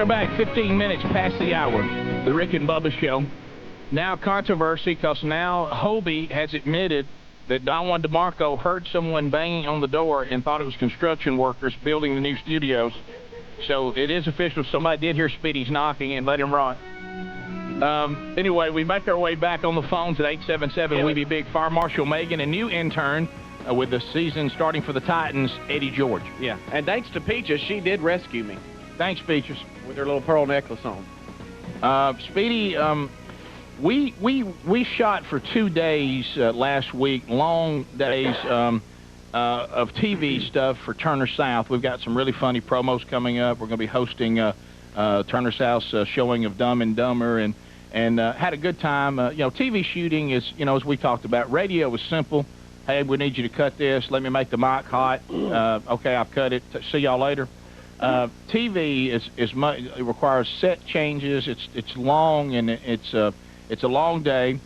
are back 15 minutes past the hour. The Rick and Bubba Show. Now controversy, because now Hobie has admitted that Don Juan DeMarco heard someone banging on the door and thought it was construction workers building the new studios. So it is official. Somebody did hear Speedy's knocking and let him run. Anyway, we make our way back on the phones at 877 We Be Big. Fire Marshal Megan, a new intern with the season starting for the Titans, Eddie George. Yeah, and thanks to Peaches, she did rescue me. Thanks, Peaches. With her little pearl necklace on. Speedy, we shot for 2 days last week, long days of TV stuff for Turner South. We've got some really funny promos coming up. We're going to be hosting Turner South's showing of Dumb and Dumber, and had a good time. You know, TV shooting is, you know, as we talked about, radio is simple. Hey, we need you to cut this. Let me make the mic hot. Okay, I've cut it. See y'all later. TV is much, it requires set changes. It's long, and it's a long day,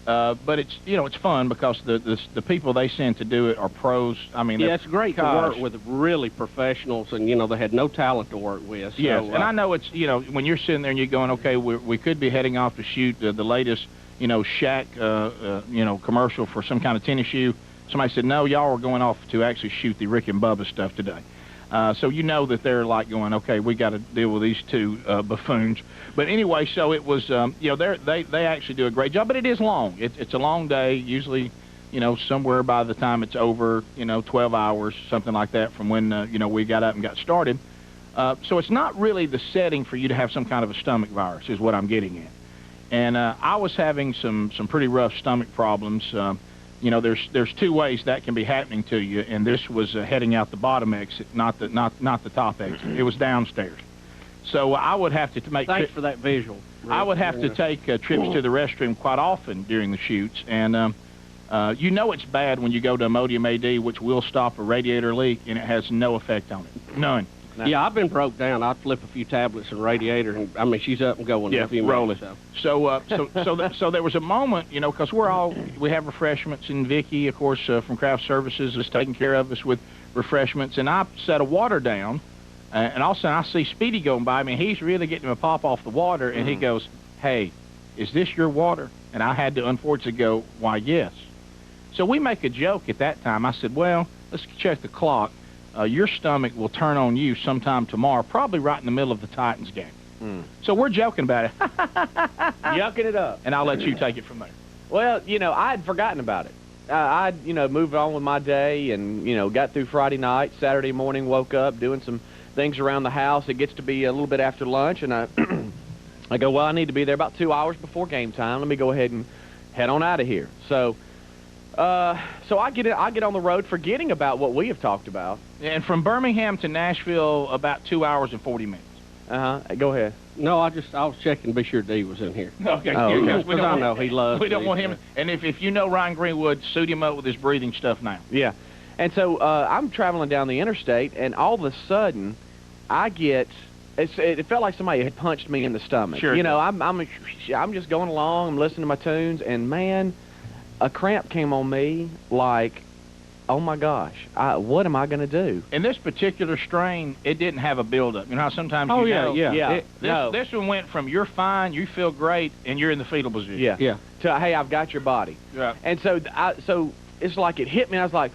but it's, you know, it's fun because the people they send to do it are pros. I mean, yeah, it's great to work with really professionals, and you know they had no talent to work with. So, yes, and I know it's, you know, when you're sitting there and you're going, okay, we could be heading off to shoot the latest, you know, Shaq, you know, commercial for some kind of tennis shoe. Somebody said, no, y'all are going off to actually shoot the Rick and Bubba stuff today. So you know that they're like going, okay, we got to deal with these two buffoons. But anyway, so it was, you know, they actually do a great job, but it is long. It's a long day, usually, you know, somewhere by the time it's over, you know, 12 hours, something like that from when, you know, we got up and got started. So it's not really the setting for you to have some kind of a stomach virus is what I'm getting at. And I was having some pretty rough stomach problems. You know, there's two ways that can be happening to you, and this was heading out the bottom exit, not the top exit. It was downstairs. So I would have to make. Thanks for that visual. I would have to take trips to the restroom quite often during the shoots, and you know it's bad when you go to Imodium AD, which will stop a radiator leak, and it has no effect on it, none. Yeah, I've been broke down. I'd flip a few tablets in the radiator, and I mean she's up and going. Yeah, in a few rolling. minutes, So there was a moment, you know, because we have refreshments, and Vicky, of course, from Craft Services is taking care of us with refreshments, and I set a water down, and all of a sudden I see Speedy going by me, and he's really getting him a pop off the water, and he goes, hey, is this your water? And I had to unfortunately go, why, yes. So we make a joke at that time. I said, well, let's check the clock. Your stomach will turn on you sometime tomorrow, probably right in the middle of the Titans game. So we're joking about it. Yucking it up. And I'll let you take it from there. Well, you know, I had forgotten about it. I'd, you know, moved on with my day and, you know, got through Friday night. Saturday morning, woke up doing some things around the house. It gets to be a little bit after lunch, and I go, well, I need to be there about 2 hours before game time. Let me go ahead and head on out of here. So I get on the road forgetting about what we have talked about. And from Birmingham to Nashville, about 2 hours and 40 minutes. Go ahead. No, I was checking to be sure D was in here. Okay. Because I know he loves. We don't want him. And if you know Ryan Greenwood, suit him up with his breathing stuff now. Yeah. And so I'm traveling down the interstate, and all of a sudden, I get. It felt like somebody had punched me in the stomach. Sure. You know, I'm just going along. I'm listening to my tunes, and man, a cramp came on me like, oh my gosh, what am I going to do? In this particular strain, it didn't have a buildup. You know how sometimes this one went from you're fine, you feel great, and you're in the fetal position. Yeah. To hey, I've got your body. Yeah. And so so it's like it hit me. And I was like,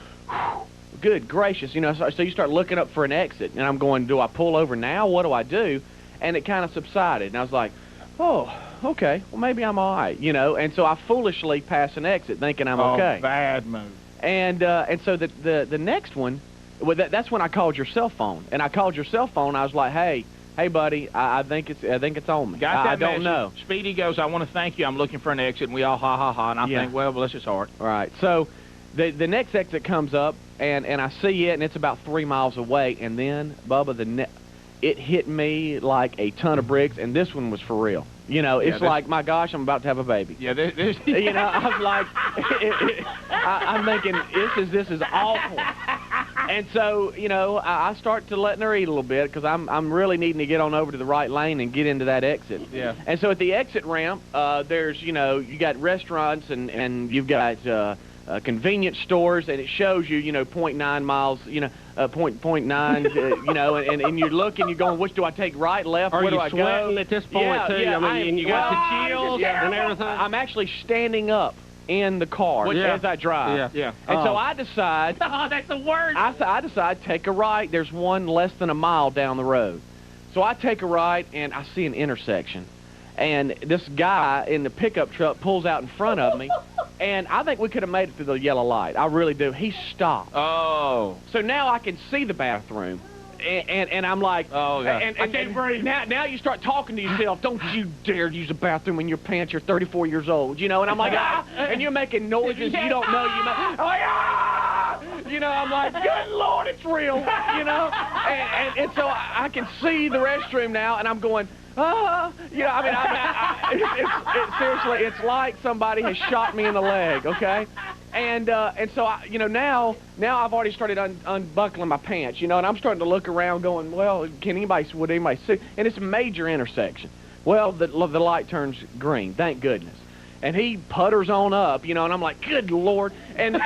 good gracious, you know. So you start looking up for an exit, and I'm going, do I pull over now? What do I do? And it kind of subsided, and I was like, oh, okay, well maybe I'm all right, you know. And so I foolishly pass an exit, thinking I'm okay. Oh, bad move. And so the next one, well, that's when I called your cell phone, and I called your cell phone. I was like, hey buddy, I think it's on me. Got that I don't know. Speedy goes, I want to thank you. I'm looking for an exit, and we all ha ha ha. And I think, well, bless his heart. All right. So the next exit comes up, and I see it, and it's about 3 miles away. And then Bubba, it hit me like a ton of bricks, and this one was for real. You know, it's like, my gosh, I'm about to have a baby. Yeah, this you know, I'm like, I'm thinking, this is awful. And so, you know, I start to letting her eat a little bit because I'm really needing to get on over to the right lane and get into that exit. Yeah. And so at the exit ramp, there's, you know, you got restaurants and you've got convenience stores, and it shows you, you know, 0.9 miles, you know, 0.9, you know, and you're looking, you're going, which do I take, right, left, where do I go? Are you sweating at this point, too? Yeah, I mean, and you got the chills and everything? I'm actually standing up in the car as I drive. Yeah. And so I decide... Oh, that's the worst. I decide to take a right. There's one less than a mile down the road. So I take a right, and I see an intersection. And this guy in the pickup truck pulls out in front of me, and I think we could have made it through the yellow light. I really do. He stopped. Oh. So now I can see the bathroom, and I'm like, oh, God. And I can't breathe. Now you start talking to yourself, don't you dare use a bathroom in your pants, you're 34 years old, you know, and I'm like, ah, and you're making noises you don't know you make. I'm like, ah! You know, I'm like, good Lord, it's real, you know, and so I can see the restroom now, and I'm going, you know, I mean, seriously, it's like somebody has shot me in the leg, okay? And so, you know, now I've already started unbuckling my pants, you know, and I'm starting to look around going, well, would anybody see? And it's a major intersection. Well, the light turns green, thank goodness. And he putters on up, you know, and I'm like, good Lord. And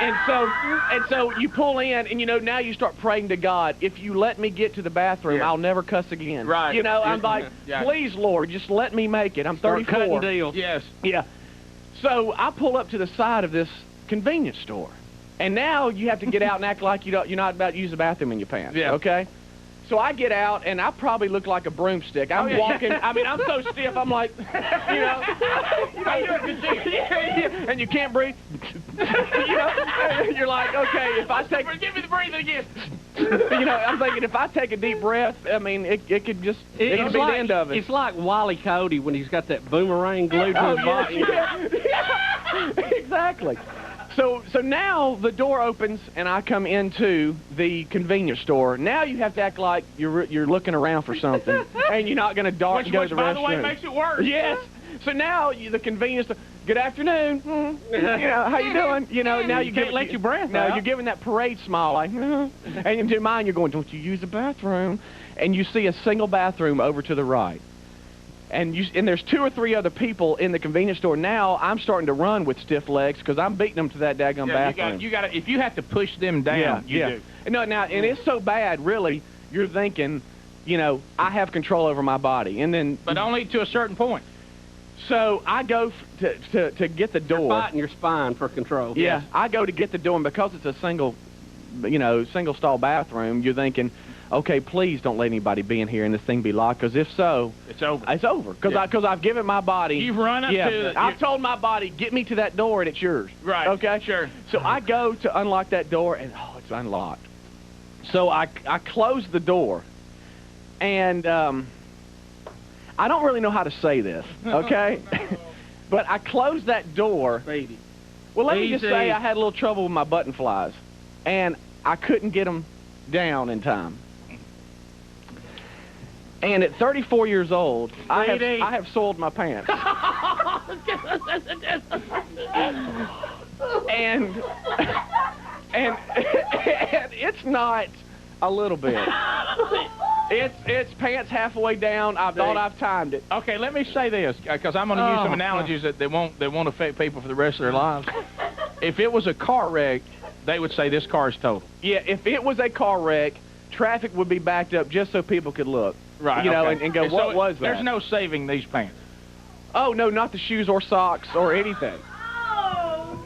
so you pull in, and, you know, now you start praying to God, if you let me get to the bathroom, I'll never cuss again. Right. You know, I'm like, please, Lord, just let me make it. I'm 34. Start cutting deals. Yes. Yeah. So I pull up to the side of this convenience store. And now you have to get out and act like you're not about to use the bathroom in your pants. Yeah. Okay? So I get out, and I probably look like a broomstick. I'm walking. I mean, I'm so stiff. I'm like, you know, and you can't breathe. You know, you're like, okay, if I take, give me the breathing again. You know, I'm thinking if I take a deep breath, I mean, it could just it could be the end of it. It's like Wally Cody when he's got that boomerang glued to his body. Yeah. Exactly. So now the door opens, and I come into the convenience store. Now you have to act like you're looking around for something, and you're not going to dart and go to the restroom. Which, by the way, makes it worse. Yes. So now the convenience store, good afternoon. You know, how you doing? You know, now you can't let your breath No, out. you're giving that parade smile, like, and in your mind you're going, don't you use the bathroom? And you see a single bathroom over to the right. And there's 2 or 3 other people in the convenience store. Now I'm starting to run with stiff legs because I'm beating them to that daggone bathroom. You got if you have to push them down, you do. No, now, and it's so bad, really, you're thinking, you know, I have control over my body. And then, but only to a certain point. So I go to get the door. You're fighting your spine for control. Yeah, I go to get the door, and because it's a single stall bathroom, you're thinking, okay, please don't let anybody be in here and this thing be locked, because if so, it's over. It's over. Because I've given my body. You've run up to it. I've told my body, get me to that door and it's yours. Right. Okay. Sure. So I go to unlock that door, and it's unlocked. So I close the door, and I don't really know how to say this. Okay. But I closed that door. Speedy. Well, let me just say I had a little trouble with my button flies, and I couldn't get them down in time. And at 34 years old, I have soiled my pants. and it's not a little bit. It's pants halfway down. I thought I've timed it. Okay, let me say this, because I'm going to use some analogies that won't affect people for the rest of their lives. If it was a car wreck, they would say this car is total. Yeah, if it was a car wreck, traffic would be backed up just so people could look. Right. You know, okay. and go, what was that? There's no saving these pants. Oh, no, not the shoes or socks or anything. Oh,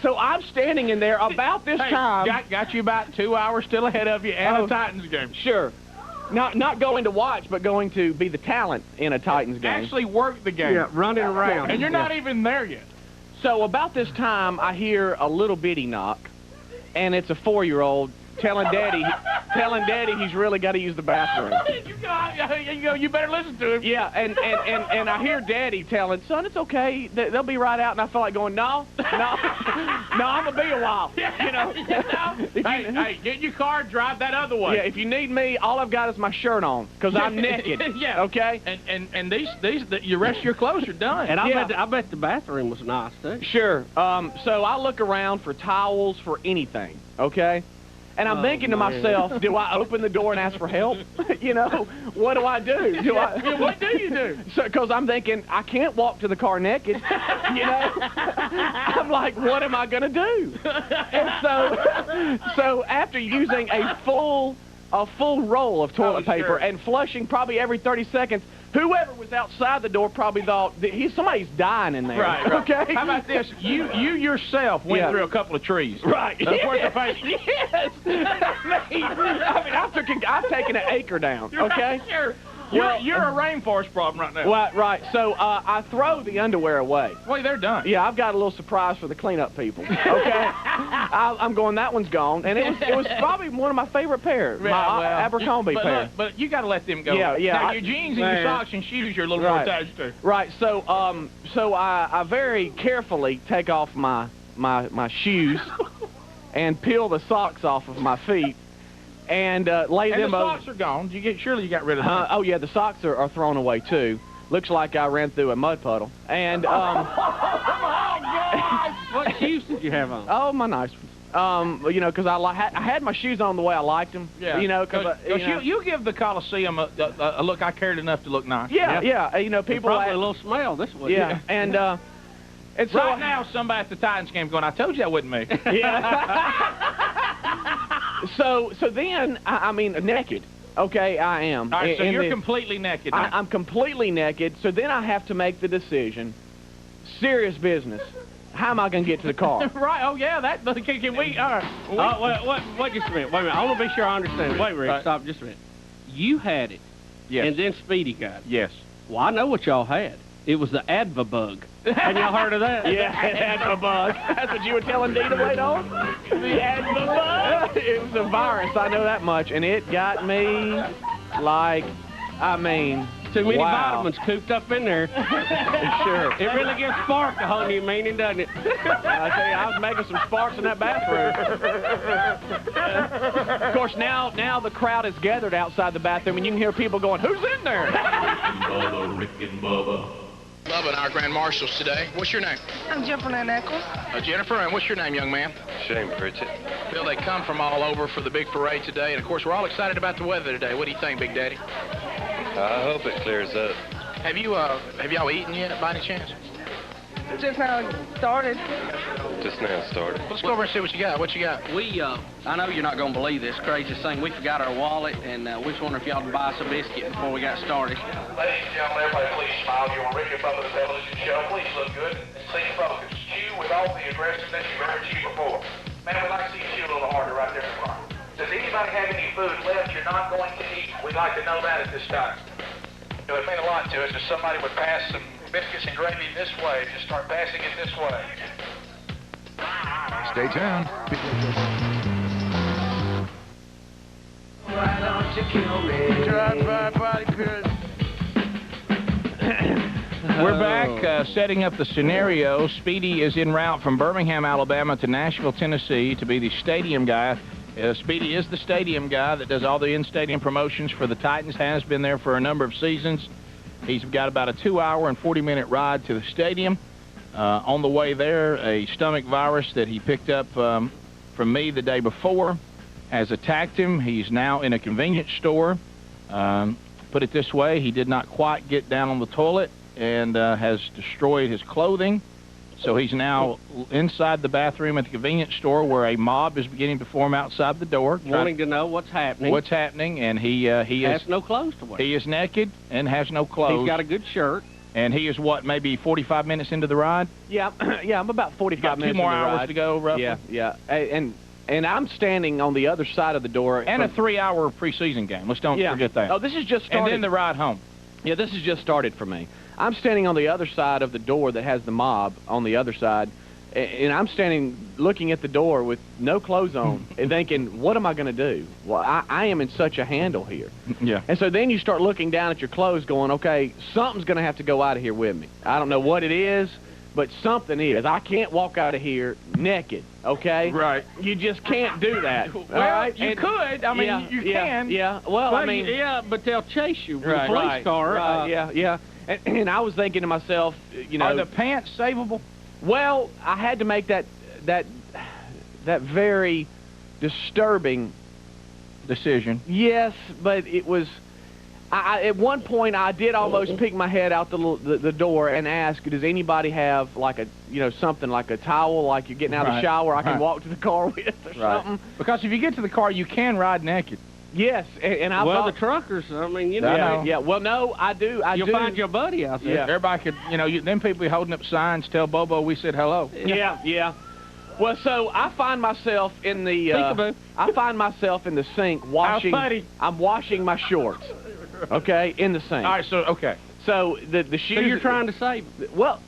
So I'm standing in there about this time. Got you about 2 hours still ahead of you and a Titans game. Sure. Not going to watch, but going to be the talent in a Titans game. Actually work the game. Yeah, running around. And you're not even there yet. So about this time, I hear a little bitty knock, and it's a 4-year-old telling Daddy he's really got to use the bathroom. You better listen to him. Yeah, and I hear Daddy telling, son, it's okay, they'll be right out, and I feel like going, no, I'm gonna be a while. You know. Hey, get your car, drive that other way. Yeah, if you need me, all I've got is my shirt on, because I'm naked. Yeah. Okay. And the rest of your clothes are done. And I bet the bathroom was nice too. Sure. So I look around for towels, for anything. Okay. And I'm thinking to myself, do I open the door and ask for help? You know, what do I do? What do you do? Because I'm thinking, I can't walk to the car naked. You know? I'm like, what am I going to do? And so after using a full roll of toilet paper and flushing probably every 30 seconds, whoever was outside the door probably thought somebody's dying in there. Right. Okay. How about this? You yourself went through a couple of trees. Right. That's worth the paper. Yes. I've taken an acre down. Okay. Sure. Well, You're a rainforest problem right now. Right. So I throw the underwear away. Well, they're done. Yeah, I've got a little surprise for the cleanup people. Okay. I'm going. That one's gone, and it was probably one of my favorite pair. My Abercrombie pair. But you got to let them go. Yeah. Now, your jeans and your socks and shoes you're a little more attached to. Right. So I very carefully take off my shoes and peel the socks off of my feet. And lay them over. And the socks are gone. Surely you got rid of them. Oh, yeah, the socks are thrown away, too. Looks like I ran through a mud puddle. And, oh, God! What shoes did you have on? Oh, my nice ones. You know, because I had my shoes on the way I liked them. Yeah. You know, because you give the Coliseum a look I cared enough to look nice. Yeah. You know, people probably a little smell this way. Yeah. And so right now, somebody at the Titans game going, I told you that wasn't me. Yeah. So then, I mean, naked. Okay, I am. All right, so you're completely naked now. I'm completely naked, so then I have to make the decision. Serious business. How am I going to get to the car? Right, oh yeah, can we, all right. Wait just a minute, wait a minute. I want to be sure I understand. Wait, Rick, stop just a minute. You had it. Yes. And then Speedy got it. Yes. Well, I know what y'all had. It was the Adva bug. Have y'all heard of that? Yeah, Adva bug. That's what you were telling Dee to wait on? The Adva bug? It was a virus, I know that much, and it got me like, I mean, too many vitamins cooped up in there. Sure. It really gives Spark a whole new meaning, doesn't it? I tell you, I was making some sparks in that bathroom. Of course, now the crowd is gathered outside the bathroom, and you can hear people going, who's in there? Bubba, Rick and Bubba. Bubba and our grand marshals today. What's your name? I'm Jennifer Eccles. Jennifer, and what's your name, young man? Shane Pritchett. Bill, they come from all over for the big parade today, and of course, we're all excited about the weather today. What do you think, Big Daddy? I hope it clears up. Have y'all eaten yet, by any chance? Just now started. Just now started. Let's go over and see what you got. What you got? I know you're not going to believe this craziest thing. We forgot our wallet, and we just wonder if y'all would buy us a biscuit before we got started. Ladies and gentlemen, everybody please smile. You're on Rick and Bubba, the television show. Please look good and stay focused. Chew with all the aggression that you've ever chewed before. Man, we'd like to see you chew a little harder right there in the front. Does anybody have any food left you're not going to eat? We'd like to know that at this time. It would mean a lot to us if somebody would pass some biscuits and gravy this way. Just start passing it this way. Stay tuned. Why don't you kill me? Drive-by body pierce. We're back setting up the scenario. Speedy is en route from Birmingham, Alabama to Nashville, Tennessee to be the stadium guy. Speedy is the stadium guy that does all the in-stadium promotions for the Titans, has been there for a number of seasons. He's got about a 2-hour and 40-minute ride to the stadium. On the way there, a stomach virus that he picked up from me the day before has attacked him. He's now in a convenience store. Put it this way, he did not quite get down on the toilet and has destroyed his clothing. So he's now inside the bathroom at the convenience store where a mob is beginning to form outside the door. Wanting to know what's happening. What's happening, and he has no clothes to wear. He is naked and has no clothes. He's got a good shirt. And he is, what, maybe 45 minutes into the ride? Yeah, I'm about 45 minutes into the ride. 2 more hours to go, roughly? Yeah. And I'm standing on the other side of the door. And a 3-hour preseason game. Let's don't forget that. Oh, this is just started. And then the ride home. Yeah, this has just started for me. I'm standing on the other side of the door that has the mob on the other side, and I'm standing looking at the door with no clothes on and thinking, what am I going to do? Well, I am in such a handle here. Yeah. And so then you start looking down at your clothes going, okay, something's going to have to go out of here with me. I don't know what it is, but something is. I can't walk out of here naked, okay? Right. You just can't do that. Well, all right? you could. I mean, you can. Yeah. Well, I mean. Yeah, but they'll chase you with a Right, police car. Right, yeah. And I was thinking to myself, you know. Are the pants savable? Well, I had to make that very disturbing decision. Yes, but it was. At one point, I did almost peek my head out the door and ask, "Does anybody have like a something like a towel, like you're getting out of the shower? I can walk to the car with or something?" Because if you get to the car, you can ride naked. Yes, and I well, thought, the truckers. I mean, you know. Yeah. Well, no, I do. You'll find your buddy out there. Yeah. Everybody could, them people be holding up signs, tell Bobo we said hello. Yeah. Well, so I find myself in the sink washing. I'm washing my shorts. Okay, in the sink. All right, so So the shoes. So you're trying to save. Well,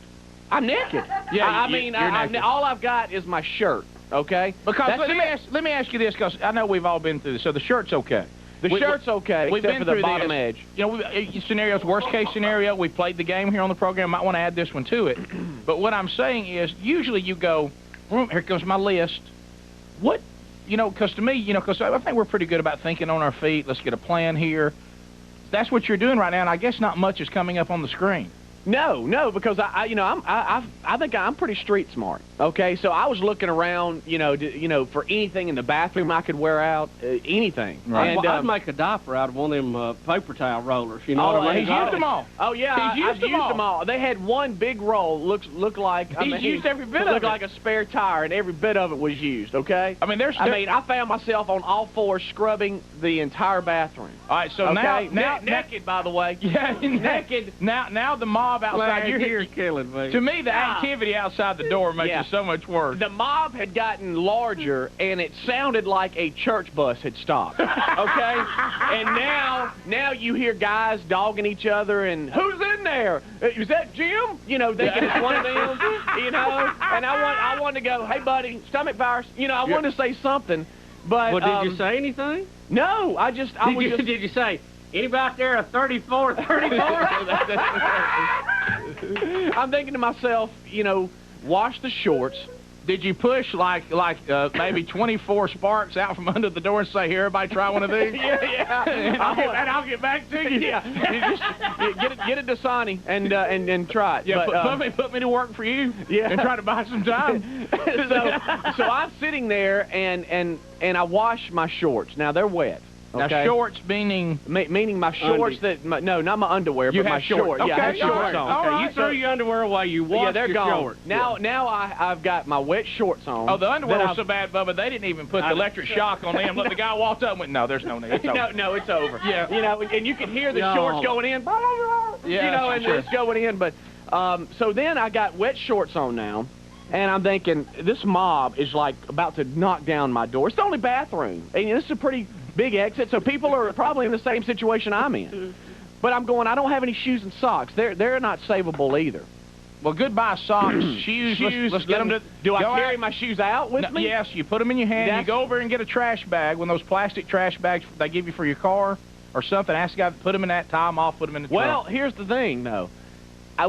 I'm naked. Yeah, I mean, all I've got is my shirt. Okay. Because let me ask you this, because I know we've all been through this. So the shirt's okay. The shirt's okay, we've except been for the through bottom this. edge. Scenarios, worst case scenario, we played the game here on the program. Might want to add this one to it. But what I'm saying is, usually you go, here comes my list. What, because to me, because I think we're pretty good about thinking on our feet. Let's get a plan here. That's what you're doing right now, and I guess not much is coming up on the screen. No, because I think I'm pretty street smart. Okay, so I was looking around, for anything in the bathroom I could wear out, anything. Right. And, I'd make a diaper out of one of them paper towel rollers. You know what I mean? He's used them all. Oh yeah, I've used them all. They had one big roll. Looked like he's used every bit of it. Looked like a spare tire, and every bit of it was used. Okay. I mean, I found myself on all fours scrubbing the entire bathroom. All right, so now naked, by the way. Yeah, naked. Now the mob outside. You're here killing me. To me, the activity outside the door makes it so much worse. The mob had gotten larger, and it sounded like a church bus had stopped. Okay, and now you hear guys dogging each other, and who's in there? Is that Jim? Thinking it's one of them. And I wanted to go, hey buddy, stomach virus. I wanted to say something, but well, did you say anything? No, Did you say? Anybody out there a 34? I'm thinking to myself, wash the shorts. Did you push like maybe 24 sparks out from under the door and say, "Here, everybody, try one of these"? Yeah. and I'll get back to you. Yeah. Get it to Sonny and try it. Yeah, but, put me to work for you. Yeah. And try to buy some time. so I'm sitting there and I wash my shorts. Now they're wet. Okay. Now shorts meaning my shorts no, not my underwear, but my shorts. Okay. Yeah, I had shorts on. Okay, Right. you threw your underwear away. You washed they're your gone. shorts. Now I've got my wet shorts on. Oh, the underwear was so bad, Bubba, they didn't even put the electric shock on them. Look, the guy walked up and went, "No, there's no need. It's over." No, it's over. Yeah. And you can hear the shorts going in. Yeah, and sure. it's going in. But so then I got wet shorts on now, and I'm thinking this mob is like about to knock down my door. It's the only bathroom, and this is a pretty big exit, so people are probably in the same situation I'm in. But I'm going, I don't have any shoes and socks. They're not savable either. Well, goodbye socks, shoes. Let's get them to. Do I carry my shoes out with me? Yes, you put them in your hand. You go over and get a trash bag, one of those plastic trash bags they give you for your car or something. Ask the guy to put them in that, tie them off, put them in the trunk. Well, here's the thing, though.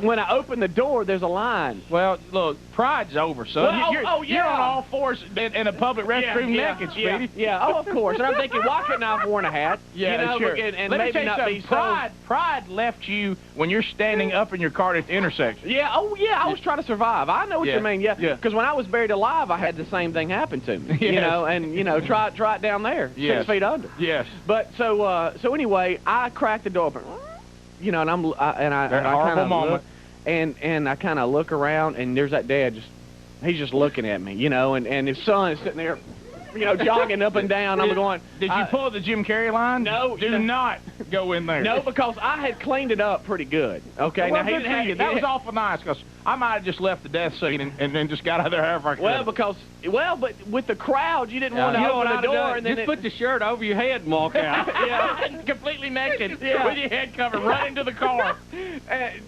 When I open the door, there's a line. Well, look, pride's over, son. Well, you're on all fours in a public restroom naked, Speedy. Yeah, of course. And I'm thinking, why couldn't I have worn a hat? Yeah, sure. And Let me maybe tell you not something. be so... Pride left you when you're standing up in your car at the intersection. Yeah, I was trying to survive. I know what you mean, yeah. Yeah. Because when I was buried alive, I had the same thing happen to me. Yes. Try it down there, Yes. 6 feet under. Yes. But so anyway, I cracked the door open, and I horrible moment. And I kind of look around, and there's that dad he's just looking at me, and his son is sitting there, jogging up and down. I'm going. Did you pull the Jim Carrey line? No. Do not go in there. No, because I had cleaned it up pretty good. Okay. Well, now he didn't have that was awful nice, because I might have just left the death scene and then just got out of there however I could. But with the crowd, you didn't want to open the door and then just put the shirt over your head and walk out. Yeah, completely naked with your head covered, run into the car.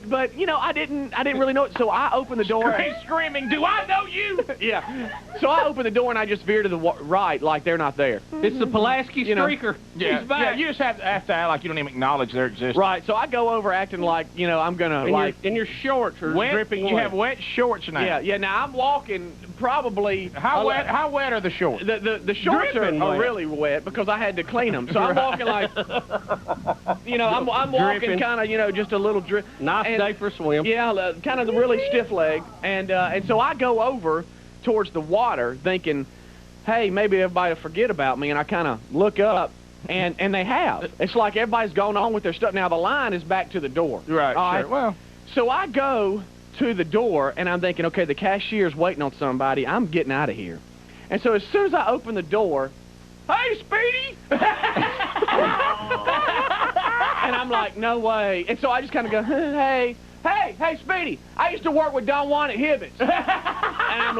But I didn't really know it, so I opened the door. Screaming, "Do I know you?" Yeah. So I opened the door and I just veered to the right, like they're not there. It's the Pulaski streaker. Yeah. He's back. Yeah, you just have to act like you don't even acknowledge their existence. Right. So I go over acting like I'm gonna and your shorts are dripping You wet. have wet shorts now. Yeah. Now I'm walking probably. How wet are the shorts? The shorts are really wet because I had to clean them. So I'm walking like, I'm walking kind of, just a little drip. Nice day for a swim. Yeah, kind of the really stiff leg, and so I go over towards the water, thinking, hey, maybe everybody will forget about me, and I kind of look up, and they have. It's like everybody's gone on with their stuff. Now, the line is back to the door. Right, sure. Well, so I go to the door, and I'm thinking, okay, the cashier's waiting on somebody. I'm getting out of here. And so as soon as I open the door, hey, Speedy! And I'm like, no way. And so I just kind of go, hey, Speedy, I used to work with Don Juan at Hibbett's. And I'm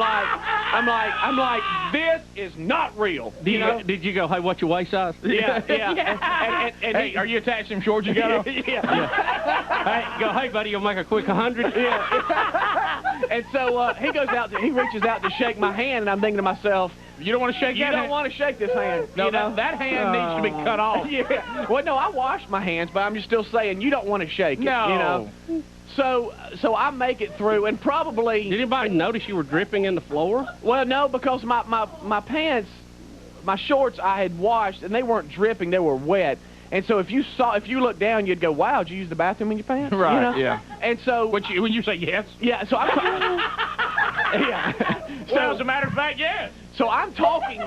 like, this is not real. Did you go, hey, what's your waist size? Yeah. And hey, are you attached to them shorts you got on? Hey, go, hey, buddy, you'll make a quick 100? Yeah. And so he reaches out to shake my hand, and I'm thinking to myself, you don't want to shake that hand? You don't want to shake this hand. No, that hand needs to be cut off. Yeah. Well, no, I washed my hands, but I'm just still saying you don't want to shake it. No. So I make it through, and probably... Did anybody notice you were dripping in the floor? Well, no, because my pants, my shorts I had washed, and they weren't dripping, they were wet. And so if you look down, you'd go, wow, did you use the bathroom in your pants? Right, yeah. And so... When you say yes? Yeah, so I'm... yeah. Well, as a matter of fact, yes. So I'm talking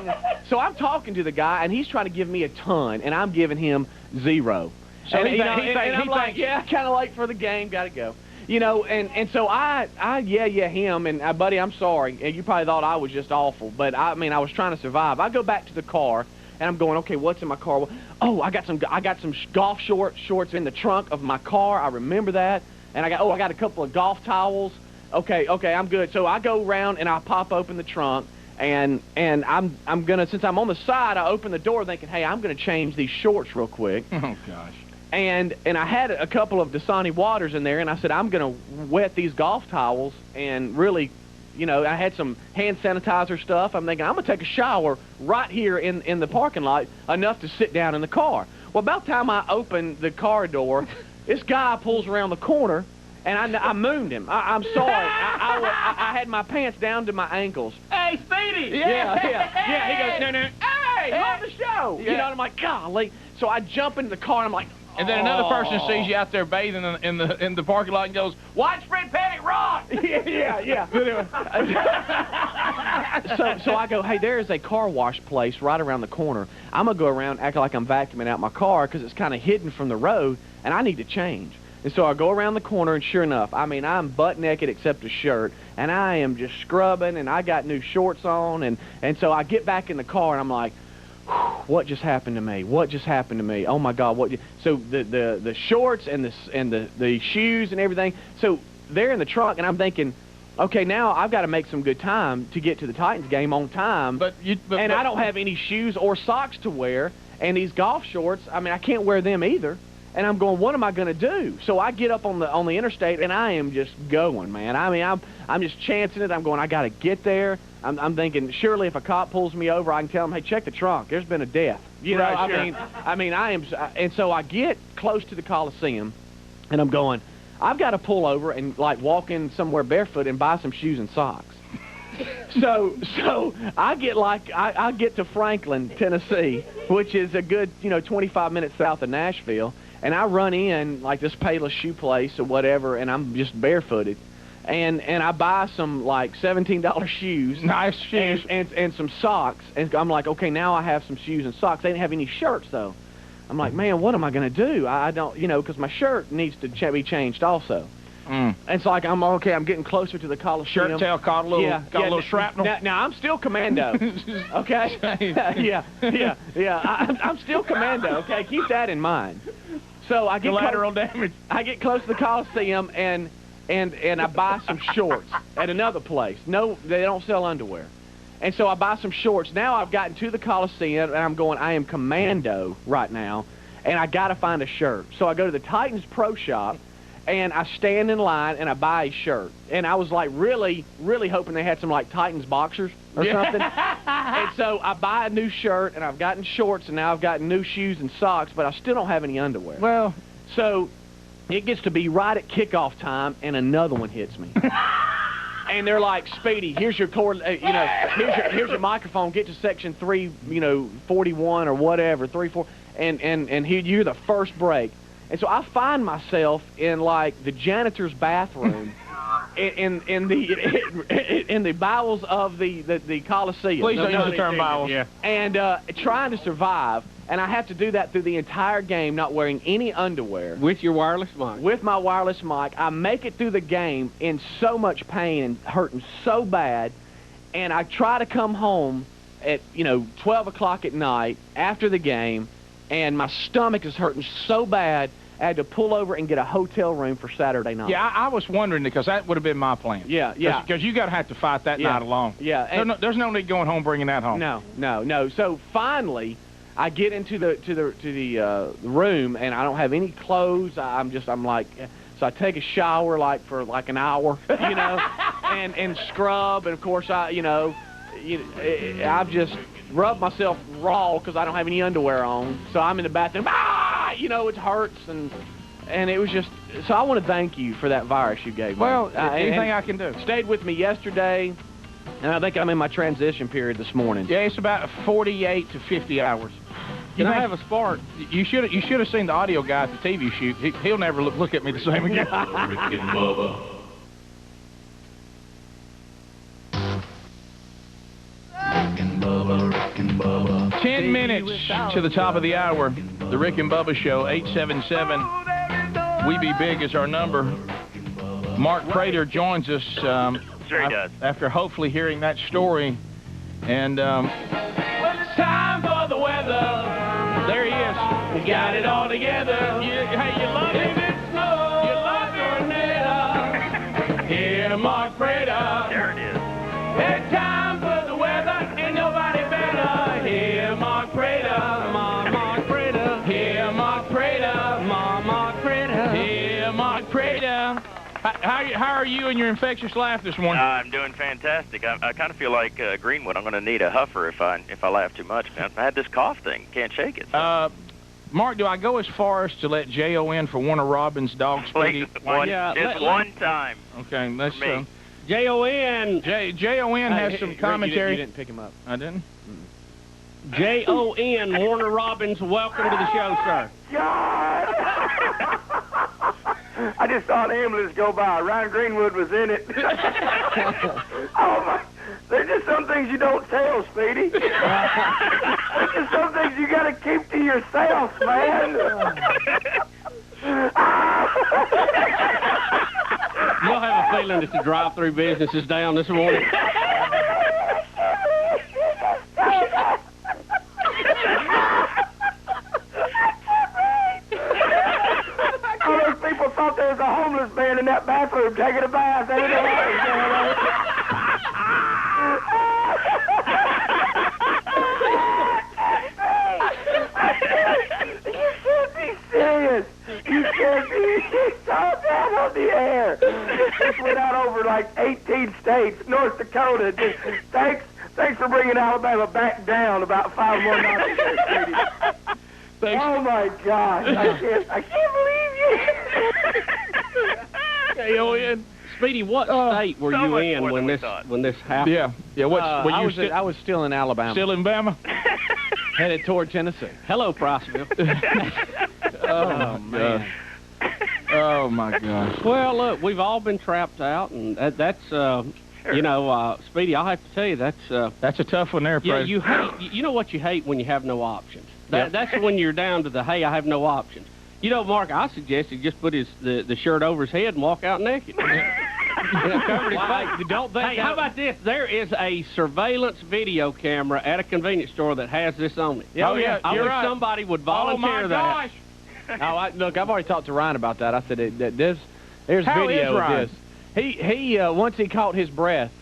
to the guy, and he's trying to give me a ton, and I'm giving him 0. So and, he I'm like, yeah, kind of late for the game, gotta go. And so I him, and buddy, I'm sorry, and you probably thought I was just awful, but I was trying to survive. I go back to the car, and I'm going, okay, what's in my car? Well, oh, I got some golf shorts in the trunk of my car. I remember that, and I got a couple of golf towels. Okay, I'm good. So I go around and I pop open the trunk, and I'm gonna, since I'm on the side, I open the door thinking, hey, I'm gonna change these shorts real quick. Oh gosh. And I had a couple of Dasani waters in there, and I said, I'm gonna wet these golf towels, and really, I had some hand sanitizer stuff. I'm thinking, I'm gonna take a shower right here in the parking lot, enough to sit down in the car. Well, about the time I open the car door, this guy pulls around the corner, and I mooned him. I'm sorry. I had my pants down to my ankles. Hey, Speedy! Yeah. He goes, no. Hey, love the show. Yeah. And I'm like, golly. So I jump into the car, and I'm like, and then another person sees you out there bathing in the parking lot and goes, widespread panic, rock! Yeah. So I go, hey, there is a car wash place right around the corner. I'm going to go around acting like I'm vacuuming out my car because it's kind of hidden from the road, and I need to change. And so I go around the corner, and sure enough, I'm butt naked except a shirt, and I am just scrubbing, and I got new shorts on, and so I get back in the car, and I'm like, what just happened to me? What just happened to me? Oh my God! So the shorts and the shoes and everything. So they're in the trunk, and I'm thinking, okay, now I've got to make some good time to get to the Titans game on time. But I don't have any shoes or socks to wear, and these golf shorts. I can't wear them either. And I'm going, what am I going to do? So I get up on the interstate, and I am just going, man. I'm just chancing it. I'm going, I got to get there. I'm thinking, surely if a cop pulls me over, I can tell him, hey, check the trunk. There's been a death. Right, sure. I am. And so I get close to the Coliseum, and I'm going, I've got to pull over and walk in somewhere barefoot and buy some shoes and socks. So I get to Franklin, Tennessee, which is a good 25 minutes south of Nashville. And I run in this Payless shoe place or whatever, and I'm just barefooted, and I buy some $17 shoes, nice shoes, and some socks, and I'm like, okay, now I have some shoes and socks. They didn't have any shirts though. I'm like, man, what am I gonna do? I don't, because my shirt needs to be changed also. And so I'm getting closer to the Coliseum. Shirt tail caught a little shrapnel. Now I'm still commando. Okay. I'm still commando. Okay, keep that in mind. So I get collateral damage. I get close to the Coliseum and I buy some shorts at another place. No, they don't sell underwear. And so I buy some shorts. Now I've gotten to the Coliseum, and I'm going, I am commando right now, and I got to find a shirt. So I go to the Titans Pro Shop, and I stand in line, and I buy a shirt. And I was really, really hoping they had some Titans boxers or something. And so I buy a new shirt, and I've gotten shorts, and now I've gotten new shoes and socks, but I still don't have any underwear. Well, so it gets to be right at kickoff time, and another one hits me. And they're like, Speedy, here's your cord, here's your microphone. Get to section 341 or whatever, 34, and you're the first break. And so I find myself in the janitor's bathroom in the bowels of the Coliseum. Please don't use the term bowels. Yeah. And trying to survive, and I have to do that through the entire game, not wearing any underwear. With your wireless mic. With my wireless mic, I make it through the game in so much pain and hurting so bad, and I try to come home at 12 o'clock at night after the game, and my stomach is hurting so bad I had to pull over and get a hotel room for Saturday night. Yeah, I was wondering because that would have been my plan. Yeah. Because you got to have to fight that night alone. Yeah. There's no need going home bringing that home. No. So finally, I get into the room and I don't have any clothes. I'm like, so I take a shower for an hour, and scrub, and of course I've just rubbed myself raw because I don't have any underwear on. So I'm in the bathroom. It hurts and it was just. So I want to thank you for that virus you gave me. Well, anything I can do. Stayed with me yesterday, and I think I'm in my transition period this morning. Yeah, it's about 48 to 50 hours. Can I have a spark? You should have seen the audio guy at the TV shoot. He'll never look at me the same again. Rick and Bubba. Rick and Bubba. 10 minutes to the top of the hour. The Rick and Bubba Show, 877. We Be Big is our number. Mark Prater joins us Sure he does. After hopefully hearing that story. And it's time for the weather. There he is. We got it all together. Hey, you love it. You love Tornado. Here, Mark Prater. There it is. It's time for the weather. Ain't nobody better. Here, Mark Prater. Mark Prater. Here, Mark Prater. Mark Prater. Here, Mark Prater. How are you and your infectious laugh this morning? I'm doing fantastic. I kind of feel like Greenwood. I'm going to need a huffer if I laugh too much. Man, I had this cough thing. Can't shake it. So. Mark, do I go as far as to let J.O. in for Warner Robin's dog, Speedy? One time. Okay, let's me. J-O-N. J.O.N. has some commentary. You didn't pick him up. I didn't? J-O-N, Warner Robins, welcome to the show, sir. God! I just saw an ambulance go by. Ryan Greenwood was in it. Oh, my. There's just some things you don't tell, Speedy. There's just some things you got to keep to yourself, man. You'll have a feeling that the drive-through business is down this morning. All those people thought there was a homeless man in that bathroom taking a bath. They didn't know what was going on. You can't be serious. You can't be. You saw that on the air. This went out over like 18 states, North Dakota. Just thanks for bringing Alabama back down about 5 more notches there, Speedy. Oh my gosh! I can't believe you. J-O-N. Speedy, what state were you in when this happened? Yeah. I was still in Alabama. Still in Bama? Headed toward Tennessee. Hello, Priceville. Oh man. Oh my gosh. Well, look, we've all been trapped out, and that's Speedy, I'll have to tell you that's a tough one there, yeah, President. you know what you hate when you have no options. That's when you're down to the, hey, I have no options. Mark, I suggested just put the shirt over his head and walk out naked. Covered his face. Hey, how about this? There is a surveillance video camera at a convenience store that has this on it. Oh, yeah. I wish somebody would volunteer that. Oh, my gosh. Look, I've already talked to Ryan about that. I said, there's video of this. He once he caught his breath,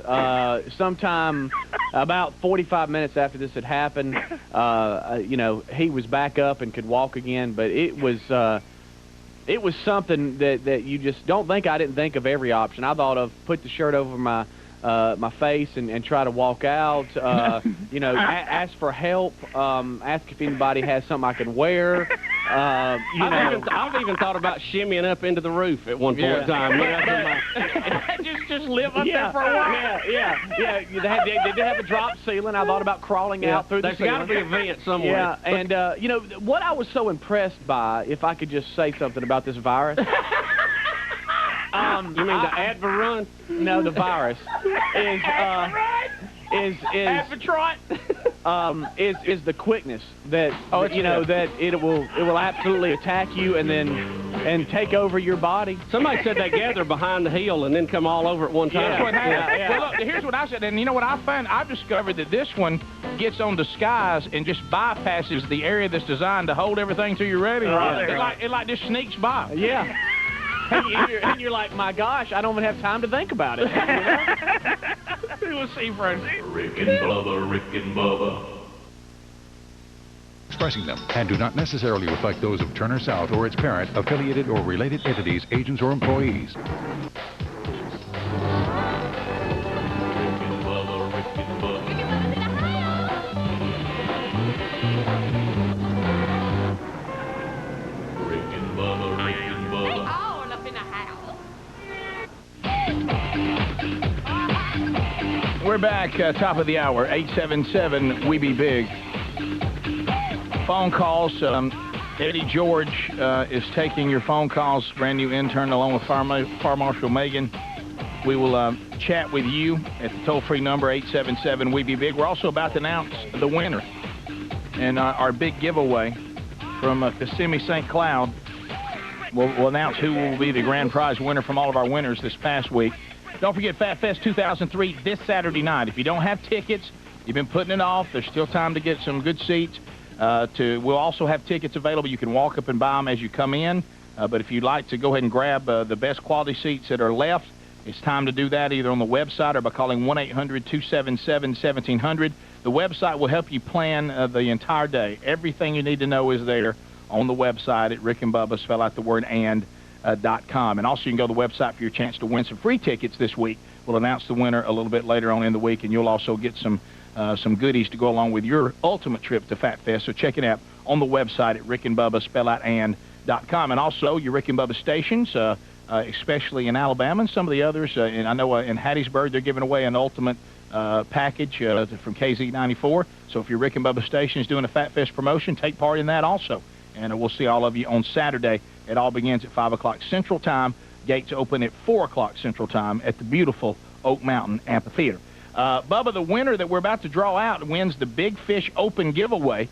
sometime about 45 minutes after this had happened, he was back up and could walk again. But it was something that you just don't think. I didn't think of every option. I thought of put the shirt over my face and try to walk out. Ask for help. Ask if anybody has something I can wear. I've even thought about shimmying up into the roof at one point in time. just live up there for a while. Yeah. They did have a drop ceiling. I thought about crawling out through the ceiling. There's got to be a vent somewhere. Yeah, and what I was so impressed by, if I could just say something about this virus. You mean the Adva run? No, the virus is the quickness that that it will absolutely attack you and take over your body. Somebody said they gather behind the heel and then come all over at one time. That's what happens. Well, look, here's what I said, and you know what I found? I've discovered that this one gets on the skies and just bypasses the area that's designed to hold everything till you're ready. It like just sneaks by. Yeah. and you're like, my gosh, I don't even have time to think about it. We'll see, friends. Rick and Bubba, Rick and Bubba. Expressing them and do not necessarily reflect those of Turner South or its parent, affiliated or related entities, agents, or employees. Rick and Bubba, Rick and Bubba. Rick and Bubba, Rick and Bubba. All up in the house. We're back, top of the hour, 877 We Be Big. Phone calls. Eddie George is taking your phone calls, brand new intern along with Fire Marshal Megan. We will chat with you at the toll-free number, 877 We Be Big. We're also about to announce the winner and our big giveaway from Kissimmee St. Cloud. We'll announce who will be the grand prize winner from all of our winners this past week. Don't forget Fat Fest 2003 this Saturday night. If you don't have tickets, you've been putting it off, there's still time to get some good seats. We'll also have tickets available. You can walk up and buy them as you come in. But if you'd like to go ahead and grab the best quality seats that are left, it's time to do that either on the website or by calling 1-800-277-1700. The website will help you plan the entire day. Everything you need to know is there on the website at Rick and Bubba, spell out the word .com. And also you can go to the website for your chance to win some free tickets this week. We'll announce the winner a little bit later on in the week, and you'll also get some goodies to go along with your ultimate trip to Fat Fest. So check it out on the website at Rick and Bubba, spell out .com. And also your Rick and Bubba stations, especially in Alabama and some of the others. And I know in Hattiesburg they're giving away an ultimate package from KZ94. So if your Rick and Bubba station is doing a Fat Fest promotion, take part in that also. And we'll see all of you on Saturday. It all begins at 5 o'clock Central Time. Gates open at 4 o'clock Central Time at the beautiful Oak Mountain Amphitheater. Bubba, the winner that we're about to draw out wins the Big Fish Open giveaway,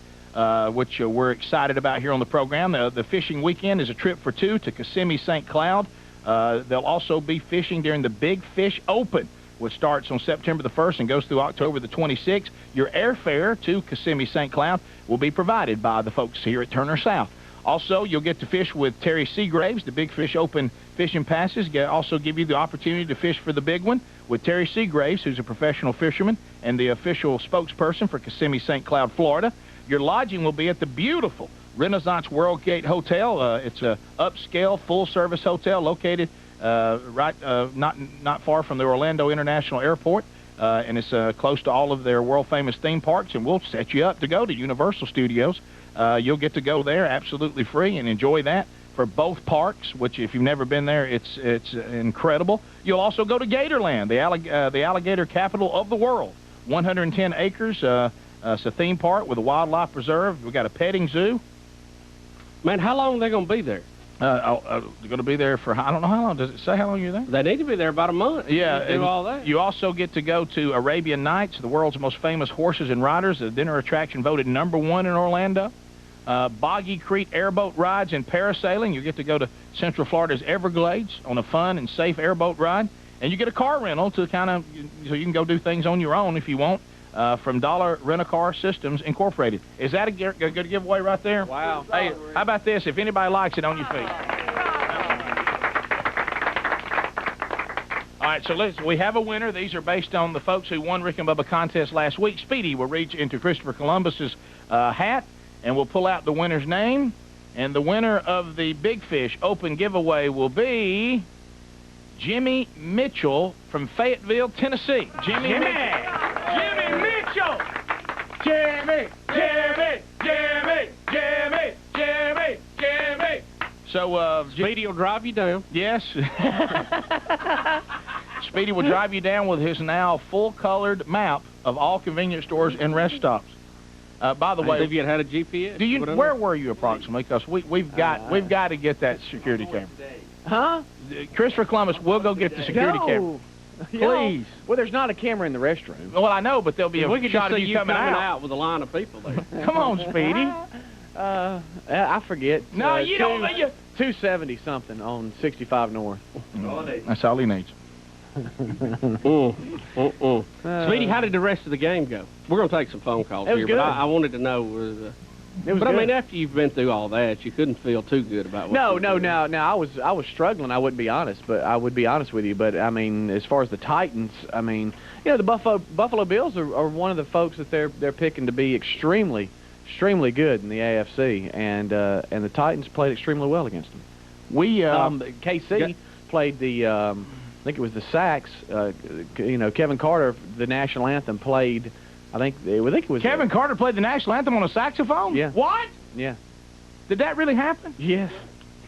which we're excited about here on the program. The fishing weekend is a trip for two to Kissimmee St. Cloud. They'll also be fishing during the Big Fish Open, which starts on September the 1st and goes through October the 26th. Your airfare to Kissimmee St. Cloud will be provided by the folks here at Turner South. Also, you'll get to fish with Terry Seagraves. The Big Fish Open fishing passes also give you the opportunity to fish for the big one with Terry Seagraves, who's a professional fisherman and the official spokesperson for Kissimmee St. Cloud, Florida. Your lodging will be at the beautiful Renaissance World Gate Hotel. It's a upscale, full-service hotel located not far from the Orlando International Airport, and it's close to all of their world-famous theme parks. And we'll set you up to go to Universal Studios. You'll get to go there absolutely free and enjoy that for both parks, which if you've never been there, it's incredible. You'll also go to Gatorland, the alligator capital of the world. 110 acres. It's a theme park with a wildlife preserve. We've got a petting zoo. Man, how long are they going to be there? They're going to be there for, I don't know how long. Does it say how long you're there? They need to be there about a month. Yeah. Do all that. You also get to go to Arabian Nights, the world's most famous horses and riders, a dinner attraction voted #1 in Orlando. Boggy Creek airboat rides and parasailing. You get to go to Central Florida's Everglades on a fun and safe airboat ride. And you get a car rental to so you can go do things on your own if you want. From Dollar Rent-A-Car Systems Incorporated. Is that a good giveaway right there? Wow. Hey, how about this? If anybody likes it, on your feet. All right, so we have a winner. These are based on the folks who won Rick and Bubba contest last week. Speedy will reach into Christopher Columbus's hat, and we'll pull out the winner's name. And the winner of the Big Fish Open giveaway will be Jimmy Mitchell from Fayetteville, Tennessee. Jimmy Mitchell. Jimmy, Jimmy, Jimmy, Jimmy, Jimmy, Jimmy. So, Speedy will drive you down. Yes. Speedy will drive you down with his now full-colored map of all convenience stores and rest stops. By the way, have you had a GPS? Where were you approximately? Because we've got to get that security camera. Huh? Christopher Columbus will go get the security camera. Please. Well, there's not a camera in the restroom. Well, I know, but there'll be a we could shot just of see you coming out. with a line of people there. Come on, Speedy. I forget. No, you don't. 270 something on 65 North. That's all he needs. Speedy, how did the rest of the game go? We're going to take some phone calls here, good. but I wanted to know. It was but good. I mean, after you've been through all that, you couldn't feel too good about what. Now I was struggling. I wouldn't be honest, but I would be honest with you. But I mean, as far as the Titans, I mean, the Buffalo Bills are one of the folks that they're picking to be extremely good in the AFC, and the Titans played extremely well against them. KC played the I think it was the Sax. Kevin Carter, the national anthem, played. I think it was Kevin Carter played the national anthem on a saxophone? Yeah. What? Yeah. Did that really happen? Yes.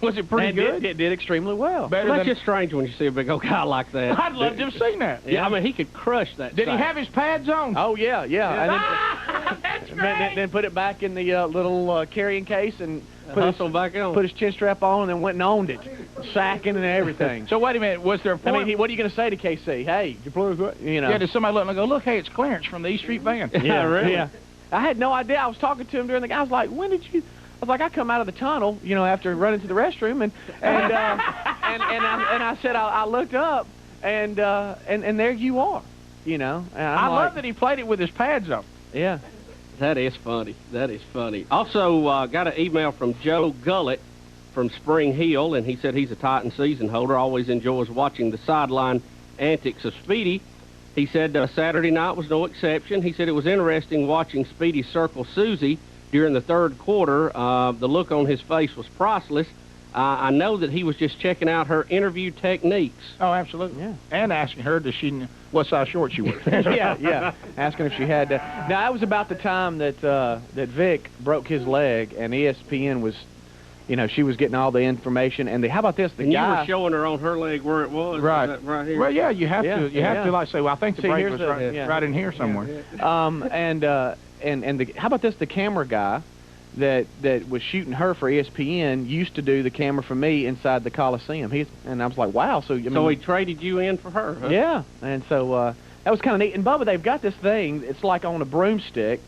Was it pretty good? It did extremely well. That's just strange when you see a big old guy like that. I'd love to have seen that. Yeah, I mean, he could crush that. Did he have his pads on? Oh, yeah. And That's great. then put it back in the little carrying case and put his chin strap on and then went and owned it, sacking and everything. So wait a minute, was there a point? I mean, what are you going to say to KC? Hey, you play what? Yeah, did somebody look and go, look, hey, it's Clarence from the East Street Band? Yeah, really? Yeah. I had no idea. I was talking to him during the game. I was like, when did you... I was like, I come out of the tunnel, after running to the restroom, and I said, I looked up, and there you are, I love that he played it with his pads on. Yeah. That is funny. That is funny. Also, got an email from Joe Gullett from Spring Hill, and he said he's a Titan season holder, always enjoys watching the sideline antics of Speedy. He said Saturday night was no exception. He said it was interesting watching Speedy circle Susie during the third quarter. The look on his face was priceless. I know that he was just checking out her interview techniques. Oh, absolutely. Yeah. And asking her, what size shorts she wears. yeah. Asking if she had to. Now, that was about the time that Vic broke his leg, and ESPN was, she was getting all the information. And how about this? You were showing her on her leg where it was. Right. Right here. Well, yeah, you have to. You have to, like, say, well, I think the break was right in here somewhere. How about this? The camera guy that was shooting her for ESPN used to do the camera for me inside the Coliseum. And I was like, wow. So he traded you in for her, huh? Yeah. And so that was kind of neat. And Bubba, they've got this thing. It's like on a broomstick,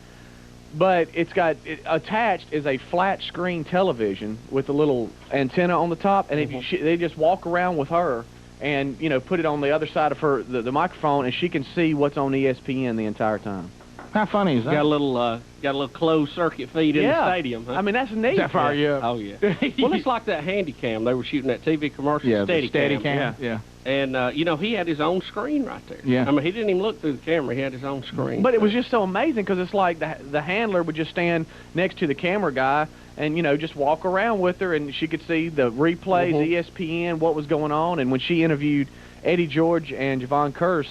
but attached is a flat screen television with a little antenna on the top. And they just walk around with her and put it on the other side of her the microphone, and she can see what's on ESPN the entire time. How funny is that? Got a little closed circuit feed in the stadium. Huh? I mean, that's neat. Does that fire you up? Oh yeah. Well, it's like that handy cam. They were shooting that TV commercial. Yeah, steady cam. Yeah. And he had his own screen right there. Yeah. I mean, he didn't even look through the camera. He had his own screen. But it was just so amazing because it's like the handler would just stand next to the camera guy and just walk around with her, and she could see the replays, ESPN, what was going on. And when she interviewed Eddie George and Javon Curse,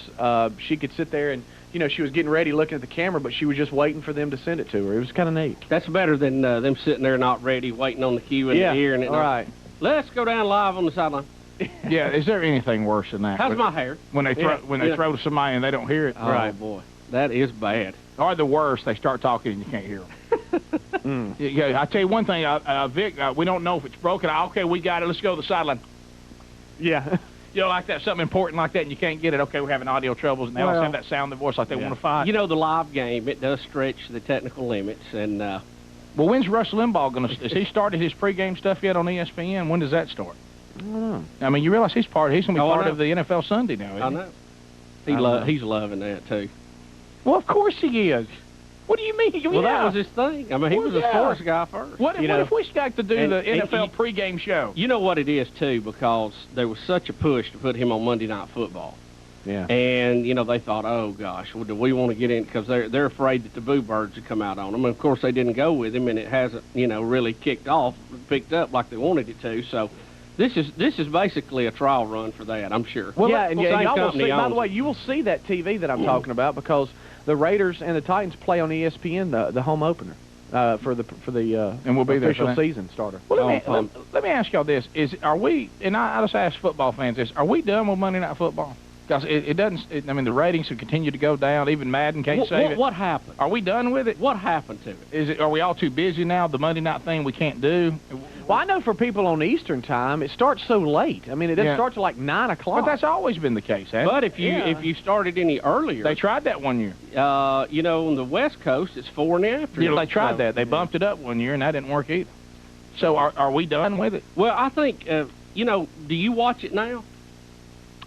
she could sit there and she was getting ready looking at the camera, but she was just waiting for them to send it to her. It was kind of neat. That's better than them sitting there not ready, waiting on the cue in the ear. And all right. Let's go down live on the sideline. Yeah, is there anything worse than that? How's my hair? When they throw to somebody and they don't hear it. Oh, right, boy. That is bad. Or the worst, they start talking and you can't hear them. Yeah, I tell you one thing, Vic, we don't know if it's broken. Okay, we got it. Let's go to the sideline. Yeah. Like that, something important like that, and you can't get it. Okay, we're having audio troubles, and they always have that sound in the voice like they want to fight. The live game, it does stretch the technical limits. And well, when's Rush Limbaugh going to... Has he started his pregame stuff yet on ESPN? When does that start? I don't know. I mean, you realize he's going to be part of the NFL Sunday now, isn't he? I know. He's loving that, too. Well, of course he is. What do you mean? Well, that was his thing. I mean, he was a sports guy first. What if we got to do the NFL pregame show? You know what it is, too, because there was such a push to put him on Monday Night Football. Yeah. And, they thought, oh, gosh, well, do we want to get in? Because they're afraid that the Boo Birds would come out on them. And, of course, they didn't go with him, and it hasn't, really picked up like they wanted it to. So this is basically a trial run for that, I'm sure. Well, and y'all will see, by the way, you will see that TV that I'm talking about because the Raiders and the Titans play on ESPN the home opener for the and we'll be there official season starter. Well, let me ask y'all this: are we? And I just ask football fans this: are we done with Monday Night Football? Because it doesn't. I mean, the ratings have continued to go down. Even Madden can't save it. What happened? Are we done with it? What happened to it? Are we all too busy now? The Monday night thing we can't do. Well, I know for people on Eastern time, it starts so late. I mean, it doesn't start till like 9 o'clock. But that's always been the case, hasn't it? But if you started any earlier, they tried that one year. You know, on the West Coast, it's 4 in the afternoon. Yeah, they tried that. They bumped it up one year, and that didn't work either. So are we done with it? Well, I think, you know, do you watch it now?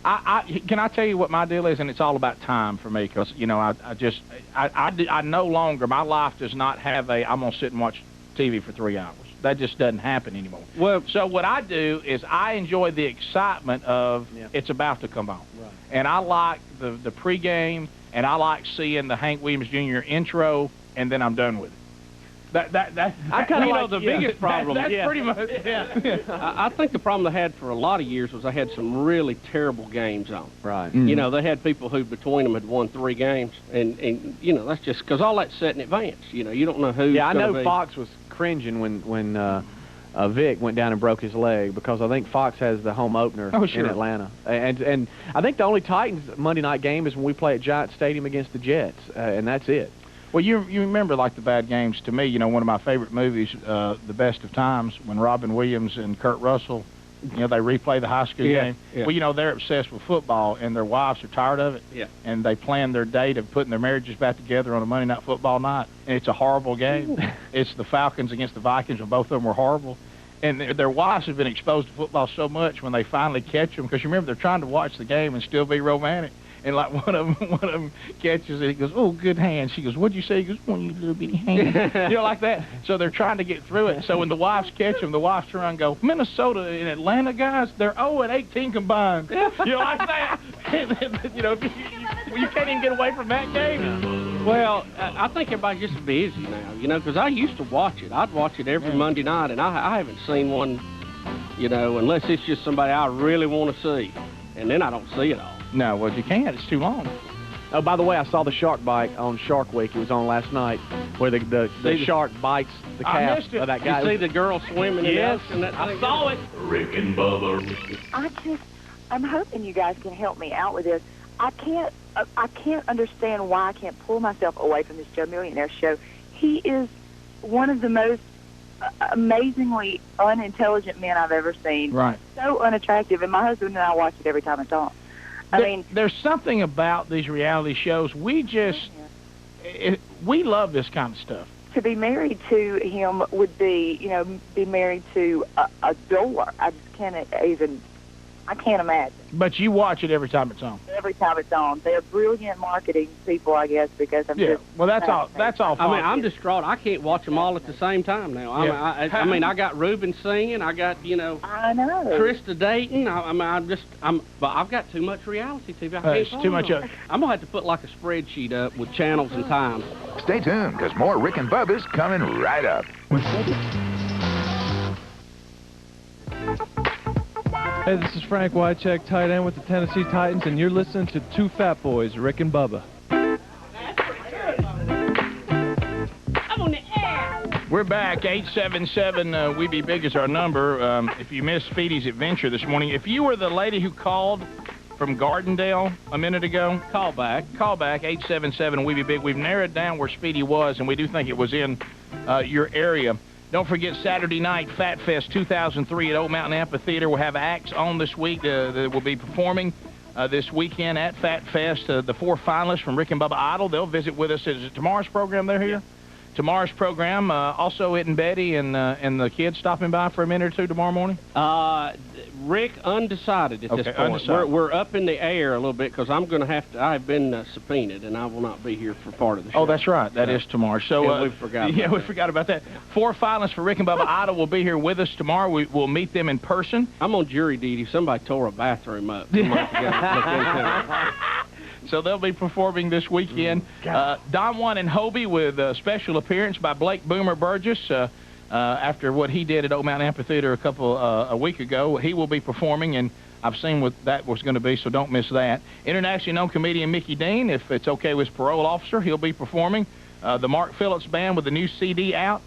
Can I tell you what my deal is? And it's all about time for me, because, you know, I no longer, my life does not have I'm going to sit and watch TV for 3 hours. That just doesn't happen anymore. Well, so what I do is I enjoy the excitement of it's about to come on. Right. And I like the pregame, and I like seeing the Hank Williams Jr. intro, and then I'm done with it. I kind of like the biggest problem. That's pretty much. I think the problem they had for a lot of years was they had some really terrible games on. Right. Mm-hmm. You know, they had people who between them had won 3 games, and you know, that's just because all that's set in advance. You know, you don't know who's. Yeah, I know Fox was cringing when Vic went down and broke his leg, because I think Fox has the home opener in Atlanta, and I think the only Titans Monday night game is when we play at Giant Stadium against the Jets, and that's it. Well, you remember, like, the bad games. To me, you know, one of my favorite movies, The Best of Times, when Robin Williams and Kurt Russell, you know, they replay the high school game. Yeah. Well, you know, they're obsessed with football, and their wives are tired of it. Yeah. And they plan their date of putting their marriages back together on a Monday Night Football night. And it's a horrible game. It's the Falcons against the Vikings, and both of them were horrible. And their wives have been exposed to football so much when they finally catch them, because you remember, they're trying to watch the game and still be romantic. And like one of them catches it, he goes, "Oh, good hand." She goes, "What'd you say?" He goes, "Oh, you little bitty hand." You know, like that. So they're trying to get through it. So when the wives catch them, the wives turn around and go, "Minnesota and Atlanta guys, they're 0-18 combined." You know, like that. You know, you can't even get away from that game. Well, I think everybody's just busy now, you know, because I used to watch it. I'd watch it every Monday night, and I haven't seen one, you know, unless it's just somebody I really want to see, and then I don't see it all. No, well, you can't. It's too long. Oh, by the way, I saw the shark bite on Shark Week. It was on last night, where the shark bites the calf of that guy. You see the girl swimming in the ocean? I saw it. Rick and Bubba. I'm hoping you guys can help me out with this. I can't understand why I can't pull myself away from this Joe Millionaire show. He is one of the most amazingly unintelligent men I've ever seen. Right. So unattractive, and my husband and I watch it every time it's on. I mean, there's something about these reality shows. We just, we love this kind of stuff. To be married to him would be, you know, be married to a door. I just can't even, I can't imagine. But you watch it every time it's on. Every time it's on. They're brilliant marketing people, I guess, because I'm just... Well, that's all. I mean, I'm distraught. I can't watch them all at the same time now. I mean, I got Ruben singing. I got, you know... I know. Krista dating. But I've got too much reality TV. I can't it's too much of... I'm going to have to put, like, a spreadsheet up with channels and times. Stay tuned, because more Rick and Bubba's coming right up. Hey, this is Frank Wycheck, tight end with the Tennessee Titans, and you're listening to Two Fat Boys, Rick and Bubba. I'm on the air. We're back. 877 We Be Big is our number. If you missed Speedy's adventure this morning, if you were the lady who called from Gardendale a minute ago, call back. 877 We Be Big. We've narrowed down where Speedy was, and we do think it was in your area. Don't forget Saturday night, Fat Fest 2003 at Old Mountain Amphitheater. We'll have acts on this week that will be performing this weekend at Fat Fest. The 4 finalists from Rick and Bubba Idol, they'll visit with us. Is it tomorrow's program they're here? Yeah. Tomorrow's program, also Ed and Betty and the kids stopping by for a minute or two tomorrow morning? Rick, undecided at this point. Undecided. We're up in the air a little bit because I'm going to have to. I've been subpoenaed, and I will not be here for part of the show. Oh, that's right. That is tomorrow. So we forgot. We forgot about that. 4 finalists for Rick and Bubba Idol will be here with us tomorrow. We'll meet them in person. I'm on jury duty. Somebody tore a bathroom up. So they'll be performing this weekend. Don Juan and Hobie with a special appearance by Blake Boomer Burgess. After what he did at Old Mountain Amphitheater a week ago, he will be performing, and I've seen what that was going to be, so don't miss that. Internationally known comedian Mickey Dean, if it's okay with his parole officer, he'll be performing. The Mark Phillips Band with the new CD out.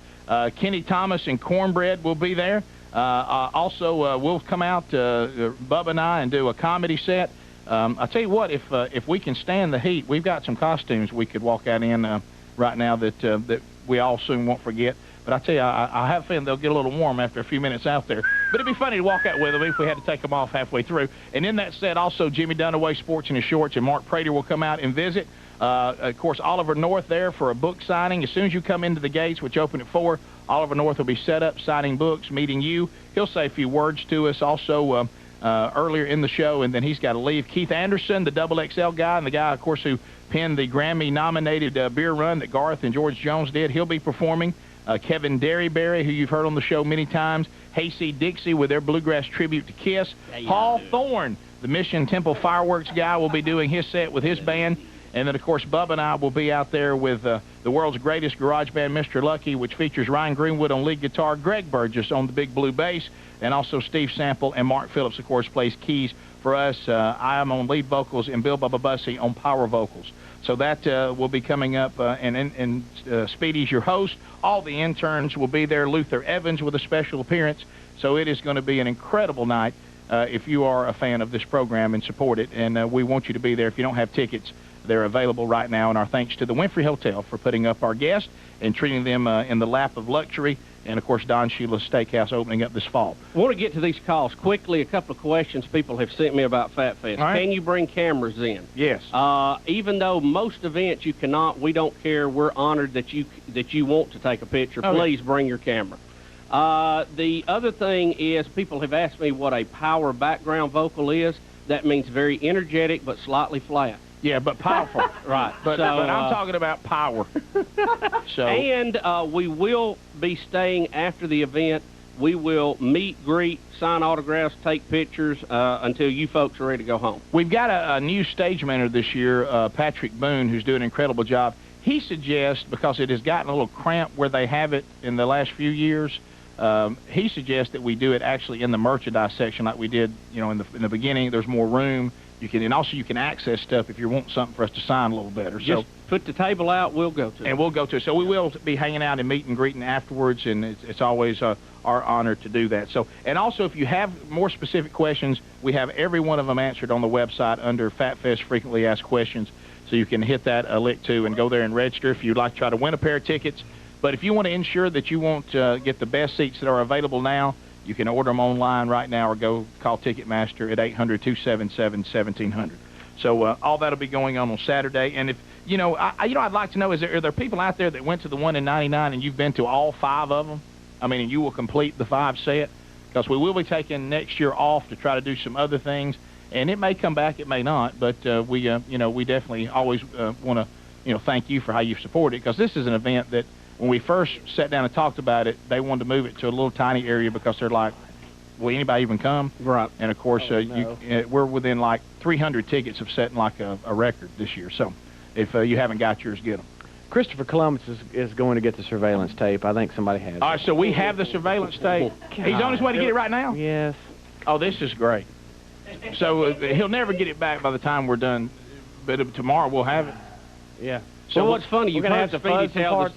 Kenny Thomas and Cornbread will be there. Also, we'll come out, Bubba and I, and do a comedy set. I'll tell you what, if we can stand the heat, we've got some costumes we could walk out in right now that we all soon won't forget. But I tell you, I have a feeling they'll get a little warm after a few minutes out there. But it'd be funny to walk out with them if we had to take them off halfway through. And in that said, also Jimmy Dunaway, Sports in his Shorts, and Mark Prater will come out and visit. Of course, Oliver North there for a book signing. As soon as you come into the gates, which open at 4, Oliver North will be set up, signing books, meeting you. He'll say a few words to us also earlier in the show, and then he's got to leave. Keith Anderson, the XXL guy, and the guy, of course, who penned the Grammy-nominated beer run that Garth and George Jones did, he'll be performing. Kevin Derryberry, who you've heard on the show many times. Hayseed Dixie with their bluegrass tribute to Kiss. Paul Thorne, the Mission Temple Fireworks guy, will be doing his set with his band. And then, of course, Bubba and I will be out there with the world's greatest garage band, Mr. Lucky, which features Ryan Greenwood on lead guitar, Greg Burgess on the big blue bass, and also Steve Sample and Mark Phillips, of course, plays keys for us. I am on lead vocals, and Bill Bubba Bussey on power vocals. So that will be coming up, and Speedy's your host. All the interns will be there. Luther Evans with a special appearance. So it is going to be an incredible night if you are a fan of this program and support it. And we want you to be there. If you don't have tickets, they're available right now. And our thanks to the Winfrey Hotel for putting up our guests and treating them in the lap of luxury. And, of course, Don Sheila's Steakhouse opening up this fall. I want to get to these calls quickly. A couple of questions people have sent me about Fat Fest. Right. Can you bring cameras in? Yes. Even though most events you cannot, we don't care. We're honored that you want to take a picture. Okay. Please bring your camera. The other thing is people have asked me what a power background vocal is. That means very energetic but slightly flat. Yeah, but powerful. Right. But I'm talking about power. So. And we will be staying after the event. We will meet, greet, sign autographs, take pictures until you folks are ready to go home. We've got a new stage manager this year, Patrick Boone, who's doing an incredible job. He suggests, because it has gotten a little cramped where they have it in the last few years, he suggests that we do it actually in the merchandise section like we did, in the beginning. There's more room. And also you can access stuff if you want something for us to sign a little better. Just put the table out, we'll go to it. And we'll go to it. So we will be hanging out and meet and greeting afterwards, and it's always our honor to do that. So, and also if you have more specific questions, we have every one of them answered on the website under Fat Fest Frequently Asked Questions. So you can hit that lick too and go there and register if you'd like to try to win a pair of tickets. But if you want to ensure that you won't get the best seats that are available now, you can order them online right now or go call Ticketmaster at 800-277-1700. So all that'll be going on Saturday. And if, I'd like to know, are there people out there that went to the one in 99 and you've been to all 5 of them? I mean, and you will complete the 5 set? Because we will be taking next year off to try to do some other things. And it may come back, it may not. But we definitely always want to, thank you for how you've supported it. Because this is an event that, when we first sat down and talked about it, they wanted to move it to a little tiny area because they're like, will anybody even come? Right. And, of course, we're within like 300 tickets of setting like a record this year. So if you haven't got yours, get them. Christopher Columbus is going to get the surveillance tape. I think somebody has it. All right, so we have the surveillance tape. He's on his way to get it right now? Yes. Oh, this is great. So he'll never get it back by the time we're done, but tomorrow we'll have it. Yeah. So what's funny, you've heard Speedy tell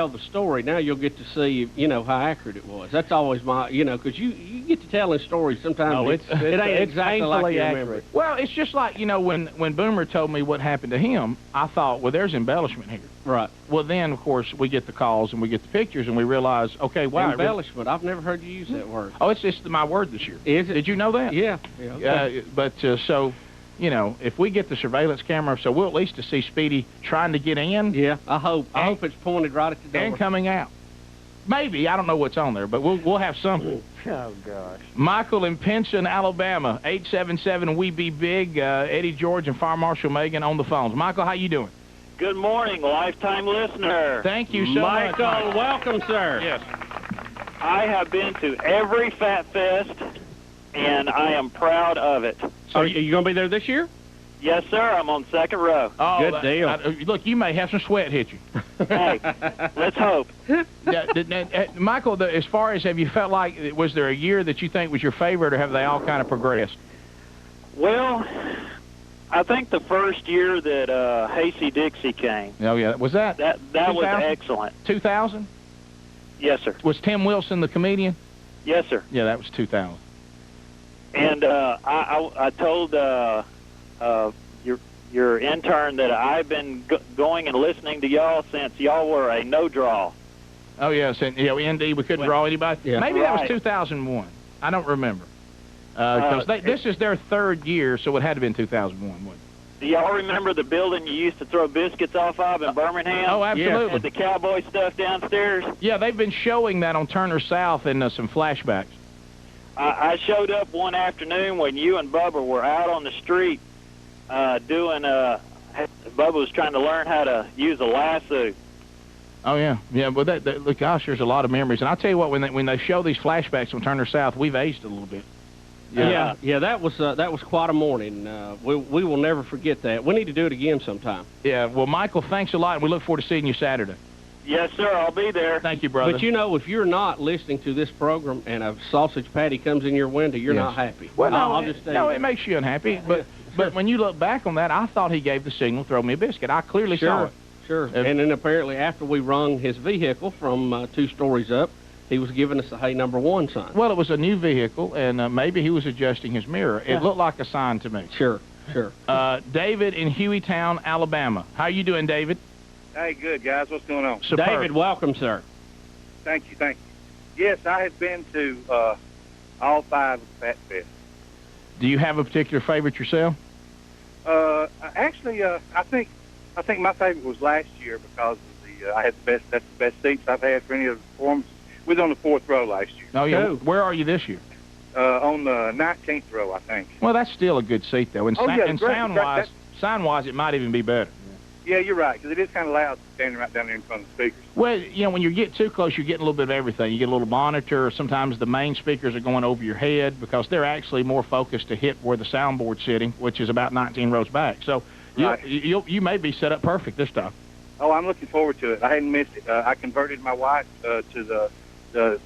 the story. Now you'll get to see, how accurate it was. That's always my, because you get to telling stories sometimes. Oh, it ain't exactly like you remember it. Well, it's just like, when Boomer told me what happened to him, I thought, well, there's embellishment here. Right. Well, then, of course, we get the calls and we get the pictures and we realize, okay, wow. Embellishment. I've never heard you use that word. Oh, it's just my word this year. Is it? Did you know that? Yeah. Okay. But so... if we get the surveillance camera, so we'll at least to see Speedy trying to get in. Yeah, I hope it's pointed right at the door. And coming out. Maybe. I don't know what's on there, but we'll have something. Oh, gosh. Michael in Pinson, Alabama, 877-WE-BE-BIG, Eddie George and Fire Marshal Megan on the phones. Michael, how you doing? Good morning, lifetime listener. Thank you so much. Michael, welcome, sir. Yes. I have been to every Fat Fest, and I am proud of it. So are you going to be there this year? Yes, sir. I'm on second row. Oh, good deal. Look, you may have some sweat hit you. Hey, let's hope. Michael, as far as, have you felt like, was there a year that you think was your favorite, or have they all kind of progressed? Well, I think the first year that Hayseed Dixie came. Oh, yeah. Was that? That was excellent. 2000? Yes, sir. Was Tim Wilson the comedian? Yes, sir. Yeah, that was 2000. And I told your intern that I've been going and listening to y'all since y'all were a no-draw. Oh, yes, and, ND, we couldn't draw anybody. Yeah. Maybe that was 2001. I don't remember. Because this is their 3rd year, so it had to have been 2001, wouldn't it? Do y'all remember the building you used to throw biscuits off of in Birmingham? Oh, absolutely. With the cowboy stuff downstairs? Yeah, they've been showing that on Turner South in some flashbacks. I showed up one afternoon when you and Bubba were out on the street doing, Bubba was trying to learn how to use a lasso. Oh, yeah. Yeah, well, look, gosh, there's a lot of memories. And I'll tell you what, when they show these flashbacks on Turner South, we've aged a little bit. Yeah, that was quite a morning. We will never forget that. We need to do it again sometime. Yeah, well, Michael, thanks a lot, and we look forward to seeing you Saturday. Yes, sir, I'll be there. Thank you, brother. But, if you're not listening to this program and a sausage patty comes in your window, you're not happy. Well, I'll just say it makes you unhappy, but when you look back on that, I thought he gave the signal, throw me a biscuit. I clearly saw it. Sure. And then apparently after we rung his vehicle from 2 stories up, he was giving us a hey #1 sign. Well, it was a new vehicle, and maybe he was adjusting his mirror. It looked like a sign to me. Sure. David in Hueytown, Alabama. How you doing, David? Hey, good, guys. What's going on? Superb. David, welcome, sir. Thank you. Yes, I have been to all 5 of the Fat Fest. Do you have a particular favorite yourself? Actually, I think my favorite was last year because of I had that's the best seats I've had for any of the performances. We was on the 4th row last year. Oh, yeah. Where are you this year? On the 19th row, I think. Well, that's still a good seat, though. And, sound-wise, it might even be better. Yeah, you're right, because it is kind of loud standing right down there in front of the speakers. Well, when you get too close, you're getting a little bit of everything. You get a little monitor. Sometimes the main speakers are going over your head because they're actually more focused to hit where the soundboard's sitting, which is about 19 rows back. So you may be set up perfect this time. Oh, I'm looking forward to it. I hadn't missed it. I converted my wife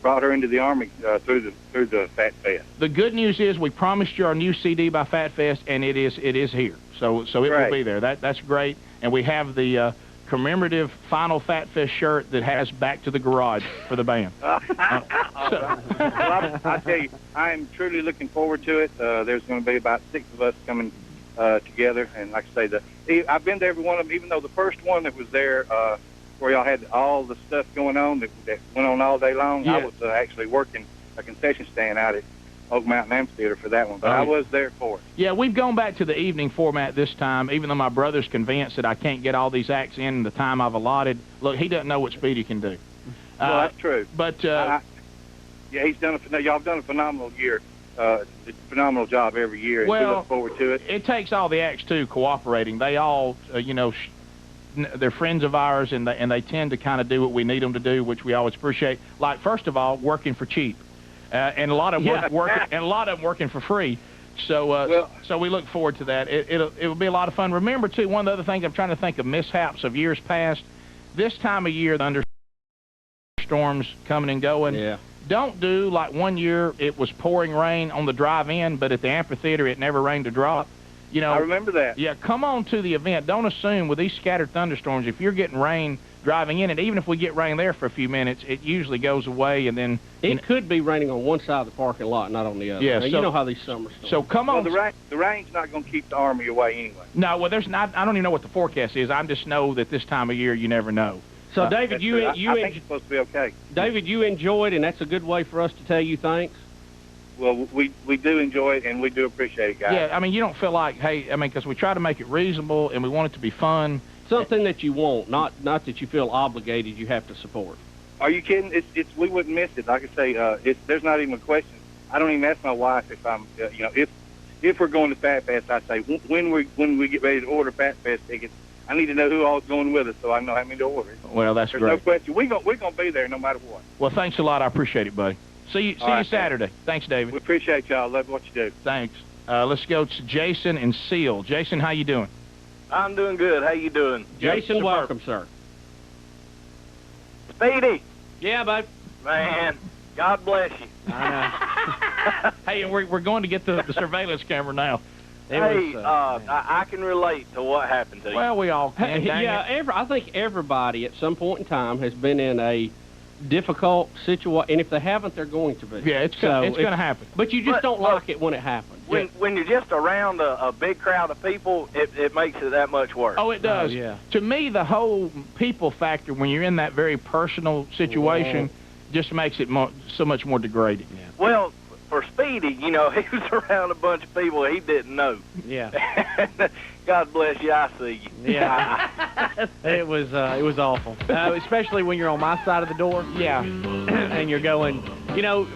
brought her into the Army through the Fat Fest. The good news is we promised you our new CD by Fat Fest, and it is here. So it will be there. That's great. And we have the commemorative final Fat Fest shirt that has "Back to the Garage" for the band. Well, I tell you, I am truly looking forward to it. There's going to be about 6 of us coming together, and like I say, I've been to every one of them. Even though the first one that was there, where y'all had all the stuff going on that went on all day long, I was actually working a concession stand out at Oak Mountain Amphitheater for that one, but I was there for it. Yeah, we've gone back to the evening format this time, even though my brother's convinced that I can't get all these acts in the time I've allotted. Look, he doesn't know what Speedy can do. Well, that's true. But yeah, he's done y'all have done a phenomenal year, phenomenal job every year, and we look forward to it. It takes all the acts too cooperating. They all, they're friends of ours, and they tend to kind of do what we need them to do, which we always appreciate. Like, first of all, working for cheap. And a lot of them working for free, so we look forward to that. It'll be a lot of fun. Remember too, one of the other things I'm trying to think of mishaps of years past. This time of year, the thunderstorms coming and going. Yeah. Don't do like one year it was pouring rain on the drive-in, but at the amphitheater it never rained a drop. I remember that. Yeah, come on to the event. Don't assume with these scattered thunderstorms, if you're getting rain driving in, and even if we get rain there for a few minutes, it usually goes away, and then... It could be raining on one side of the parking lot, not on the other. Yeah, now, you know how these summer storms... So come on... Well, the rain's not going to keep the Army away anyway. No, well, there's not... I don't even know what the forecast is. I just know that this time of year, you never know. So, David, I think it's supposed to be okay. David, you enjoyed, and that's a good way for us to tell you thanks. Well, we do enjoy it, and we do appreciate it, guys. Yeah, I mean, you don't feel like, hey, I mean, because we try to make it reasonable, and we want it to be fun. Something that you want, not that you feel obligated you have to support. Are you kidding? We wouldn't miss it. Like I say, there's not even a question. I don't even ask my wife if I'm, if we're going to Fat Fest. I say when we get ready to order Fat Fest tickets, I need to know who all's going with us so I know how many to order. Well, that's there's great. No question. We're gonna be there no matter what. Well, thanks a lot. I appreciate it, buddy. See you Saturday. Thanks, David. We appreciate y'all. Love what you do. Thanks. Let's go to Jason and Seal. Jason, how you doing? I'm doing good. How you doing? Jason, welcome, sir. Speedy. Yeah, bud. Man, God bless you. Hey, and we're going to get the surveillance camera now. I can relate to what happened to you. Well, we all can. I think everybody at some point in time has been in a difficult situation, and if they haven't, they're going to be. Yeah, it's going to happen. But you just don't like it when it happens. When you're just around a big crowd of people, it makes it that much worse. Oh, it does. Yeah. To me, the whole people factor, when you're in that very personal situation, just makes it so much more degrading. Yeah. Well, for Speedy, he was around a bunch of people he didn't know. Yeah. God bless you, I see you. Yeah. It was awful, especially when you're on my side of the door. Yeah. And you're going,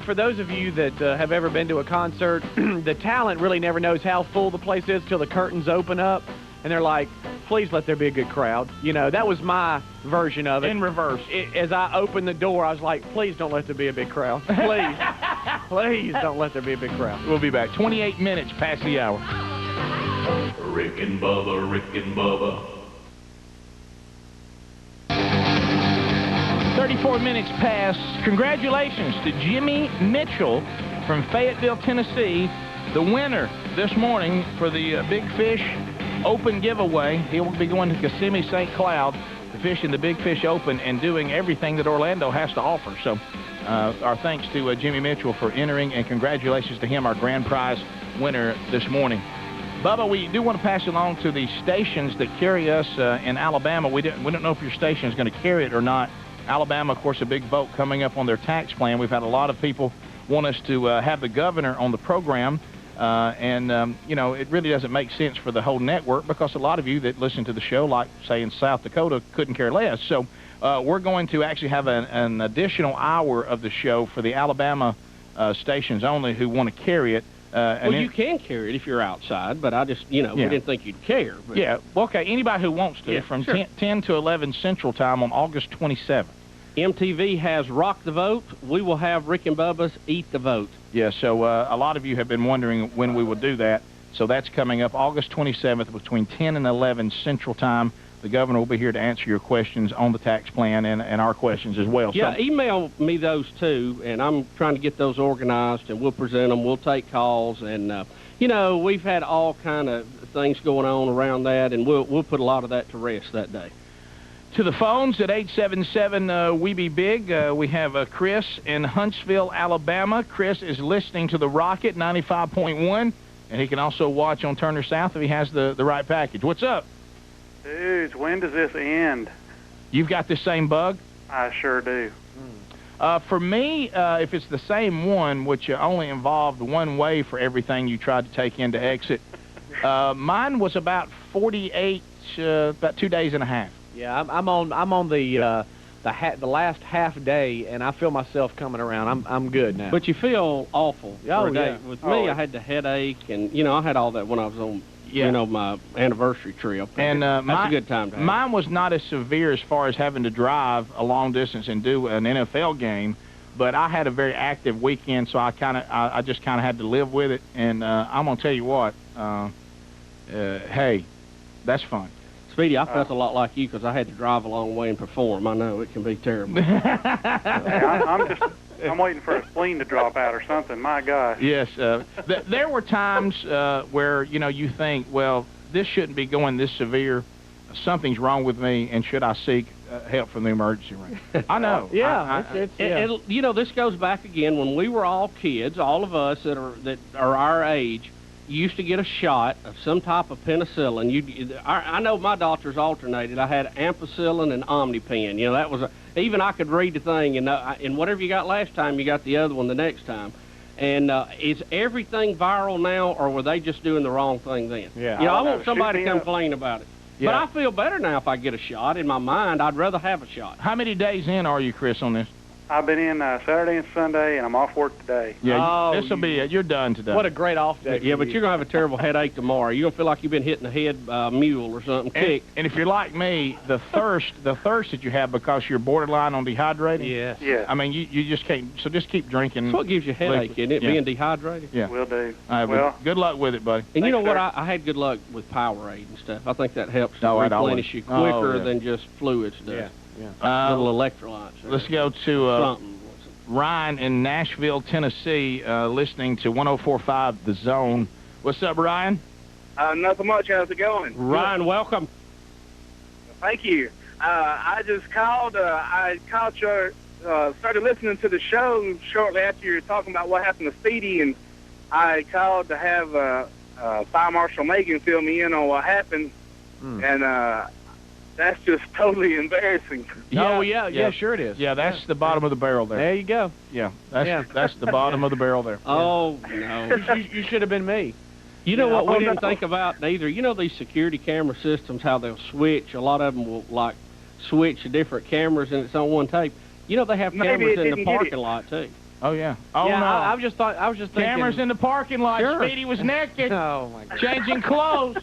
for those of you that have ever been to a concert, the talent really never knows how full the place is till the curtains open up, and they're like, please let there be a good crowd. That was my version of it. In reverse. As I opened the door, I was like, please don't let there be a big crowd. Please. Please don't let there be a big crowd. We'll be back. 28 minutes past the hour. Rick and Bubba, Rick and Bubba. 34 minutes past. Congratulations to Jimmy Mitchell from Fayetteville, Tennessee, the winner this morning for the Big Fish Open giveaway. He will be going to Kissimmee St. Cloud to fish in the Big Fish Open and doing everything that Orlando has to offer. So our thanks to Jimmy Mitchell for entering, and congratulations to him, our grand prize winner this morning. Bubba, we do want to pass along to the stations that carry us in Alabama. We don't know if your station is going to carry it or not. Alabama, of course, a big vote coming up on their tax plan. We've had a lot of people want us to have the governor on the program. It really doesn't make sense for the whole network because a lot of you that listen to the show, like, say, in South Dakota, couldn't care less. So we're going to actually have an additional hour of the show for the Alabama stations only who want to carry it. Well, you can carry it if you're outside, but I just, we didn't think you'd care. But. Yeah, well, okay, anybody who wants to, from sure. 10 to 11 Central Time on August 27th. MTV has Rock the Vote. We will have Rick and Bubba's Eat the Vote. Yeah, so a lot of you have been wondering when we will do that. So that's coming up August 27th between 10 and 11 Central Time. The governor will be here to answer your questions on the tax plan and our questions as well. Yeah, email me those too, and I'm trying to get those organized, and we'll present them. We'll take calls, and, we've had all kind of things going on around that, and we'll put a lot of that to rest that day. To the phones at 877 We Be Big, we have Chris in Huntsville, Alabama. Chris is listening to the Rocket 95.1, and he can also watch on Turner South if he has the right package. What's up? Dudes, when does this end? You've got the same bug? I sure do. For me, if it's the same one, which only involved one way for everything you tried to take in to exit, mine was about 48, about 2 days and a half. Yeah, I'm on the last half day, and I feel myself coming around. I'm good now. But you feel awful. Oh, yeah. With me, I had the headache, and I had all that when I was on. My anniversary trip. And that's a good time to have. Mine was not as severe as far as having to drive a long distance and do an NFL game, but I had a very active weekend, so I just kind of had to live with it. And I'm gonna tell you what, hey, that's fun. Speedy, I felt a lot like you because I had to drive a long way and perform. I know it can be terrible. I'm waiting for a spleen to drop out or something. My gosh. Yes. There were times where, you think, well, this shouldn't be going this severe. Something's wrong with me, and should I seek help from the emergency room? I know. This goes back again when we were all kids, all of us that are our age, you used to get a shot of some type of penicillin. I know my doctors alternated. I had ampicillin and Omnipen. That was even I could read the thing, and whatever you got last time, you got the other one the next time. And is everything viral now, or were they just doing the wrong thing then? Yeah. I want somebody to complain about it. Yeah. But I feel better now if I get a shot. In my mind, I'd rather have a shot. How many days in are you, Chris, on this? I've been in Saturday and Sunday, and I'm off work today. Yeah, this will be it. You're done today. What a great off day. Yeah, but you're going to have a terrible headache tomorrow. You're going to feel like you've been hitting the head by a mule or something, kicked. And if you're like me, the thirst that you have because you're borderline on dehydrated. Yes. Yeah. I mean, you just can't, so just keep drinking. That's what gives you a headache, isn't it, being dehydrated? Yeah. Will do. All right, well, good luck with it, buddy. And you know what? I had good luck with Powerade and stuff. I think that helps to replenish you quicker than just fluids does. Yeah. Little electrolytes. Let's go to Ryan in Nashville, Tennessee, listening to 104.5 The Zone. What's up, Ryan? Nothing much. How's it going? Ryan, welcome. Thank you. I just called. I caught your started listening to the show shortly after you were talking about what happened to Speedy, and I called to have Fire Marshal Megan fill me in on what happened, and that's just totally embarrassing. Yeah, sure it is. Yeah, that's the bottom of the barrel there. There you go. Yeah, that's the bottom of the barrel there. Oh, no. you should have been me. You know what we didn't think about neither? You know these security camera systems, how they'll switch. A lot of them will, like, switch to different cameras, and it's on one tape. You know they have cameras in the parking lot, too. Oh, yeah. Oh, yeah, no. I was just thinking. Cameras in the parking lot. Sure. Speedy was naked. Oh, my God. Changing clothes.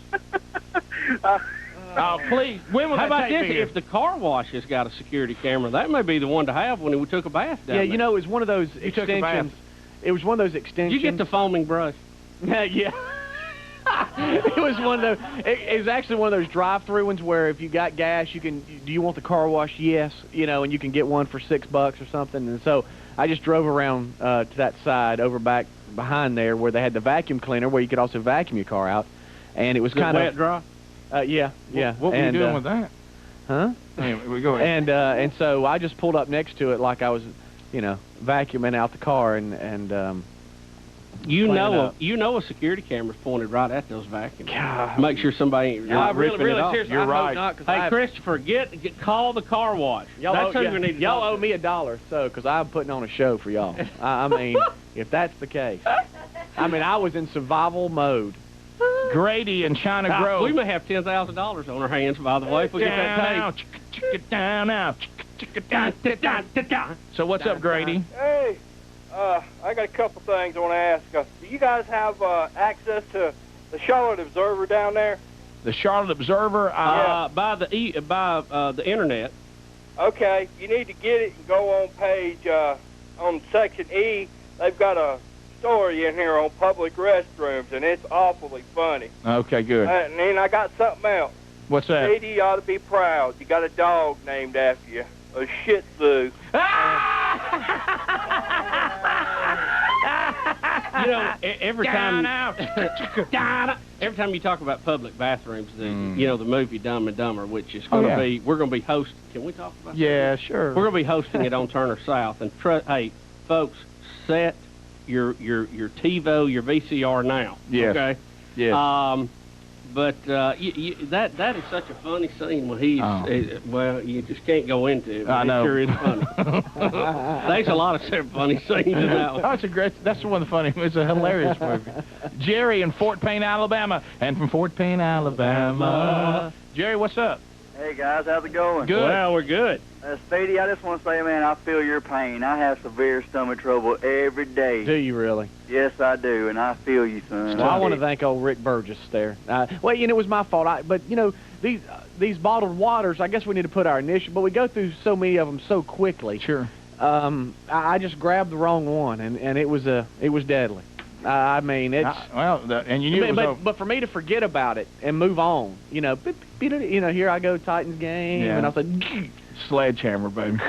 Oh, please. When will How that about tape this? be here? If the car wash has got a security camera, that may be the one to have when we took a bath down Yeah, there. you know, it was one of those took a extensions. It was one of those extensions. Did you get the foaming brush? Yeah. It was one of those. It was actually one of those drive-through ones where if you got gas, you can. Do you want the car wash? Yes. You know, and you can get one for $6 or something. And so I just drove around to that side over back behind there where they had the vacuum cleaner, where you could also vacuum your car out, and it was kind wet of dry. Yeah. What were you doing with that? Huh? Anyway, we go ahead. And so I just pulled up next to it like I was, you know, vacuuming out the car and. You know a security camera's pointed right at those vacuums. God. Make sure somebody ain't ripping it off. Seriously, You're right. Not, hey, Christopher, call the car wash. That's who we need to y'all talk owe me $1, so because I'm putting on a show for y'all. I mean, if that's the case, I mean, I was in survival mode. Grady and China Grove. We may have $10,000 on our hands, by the way, if we get that tape. Down now. So what's up, Grady? Hey, I got a couple things I want to ask. Do you guys have access to the Charlotte Observer down there? The Charlotte Observer? By the internet. Okay, you need to get it and go on page, on section E. They've got a story in here on public restrooms, and it's awfully funny. Okay, good. And then I got something else. What's that? Speedy ought to be proud. You got a dog named after you, a Shih Tzu. You know, every time you talk about public bathrooms, you know, the movie Dumb and Dumber, which is going to be, we're going to be hosting. Can we talk about that? Yeah, sure. We're going to be hosting it on Turner South. And hey, folks, set your TiVo, your VCR now. Yes. Okay. Yes. But that is such a funny scene when he's well, you just can't go into it. But I know. It sure is funny. There's a lot of funny scenes in that one. Oh, it's a great. That's one of the funny. It's a hilarious movie. Jerry in Fort Payne, Alabama, and from Fort Payne, Alabama. Jerry, what's up? Hey guys, how's it going? Good. Well, we're good. Speedy, I just want to say, man, I feel your pain. I have severe stomach trouble every day. Do you really? Yes, I do, and I feel you, son. Well, I want to thank old Rick Burgess there. Well, you know, it was my fault. But, you know, these bottled waters, I guess we need to put our initial, but we go through so many of them so quickly. Sure. I just grabbed the wrong one, and it was deadly. I mean, it's and you knew it was but for me to forget about it and move on, you know, here I go, Titans game, and I said, sledgehammer, baby.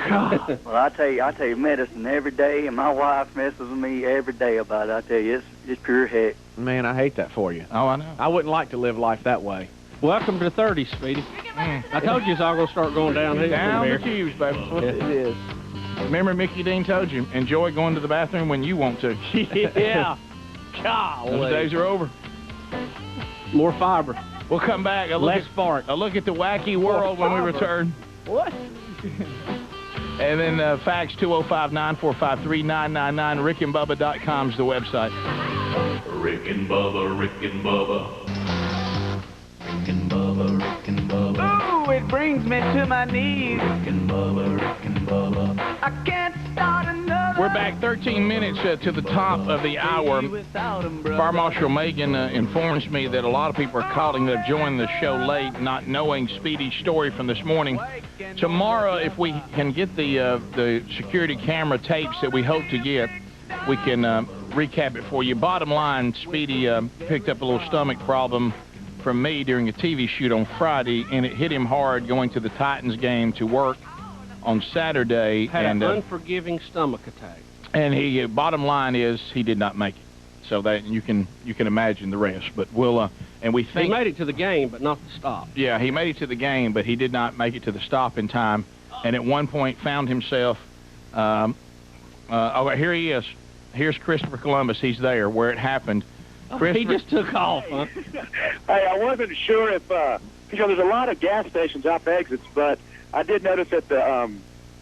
Well, I tell you, medicine every day, and my wife messes with me every day about it. I tell you, it's pure heck. Man, I hate that for you. Oh, I know. I wouldn't like to live life that way. Welcome to 30s, Speedy. I told you it's all going to start going downhill. Down the tubes, baby. It is. Remember Mickey Dean told you, enjoy going to the bathroom when you want to. Yeah. Golly. Those days are over. More fiber. We'll come back. Less fart. A look at the wacky world when we return. What? And then fax 205-945-3999. RickandBubba.com is the website. Rick and Bubba, Rick and Bubba. Rick and Bubba, Rick and Bubba. Ooh, it brings me to my knees. Rick and Bubba, Rick and Bubba. I can't start another. We're back 13 minutes to the top of the hour. Fire Marshal Megan informs me that a lot of people are calling. They've joined the show late, not knowing Speedy's story from this morning. Tomorrow, if we can get the security camera tapes that we hope to get, we can recap it for you. Bottom line, Speedy picked up a little stomach problem from me during a TV shoot on Friday, and it hit him hard going to the Titans game to work on Saturday. Had an unforgiving stomach attack. And he, bottom line is, he did not make it. So that you can imagine the rest. But we'll and we think he made it to the game, but not the stop. Yeah, he made it to the game, but he did not make it to the stop in time. And at one point found himself Oh, here he is. Here's Christopher Columbus. He's there where it happened. Oh, he just took off, huh? Hey, I wasn't sure if, there's a lot of gas stations off exits, but I did notice at the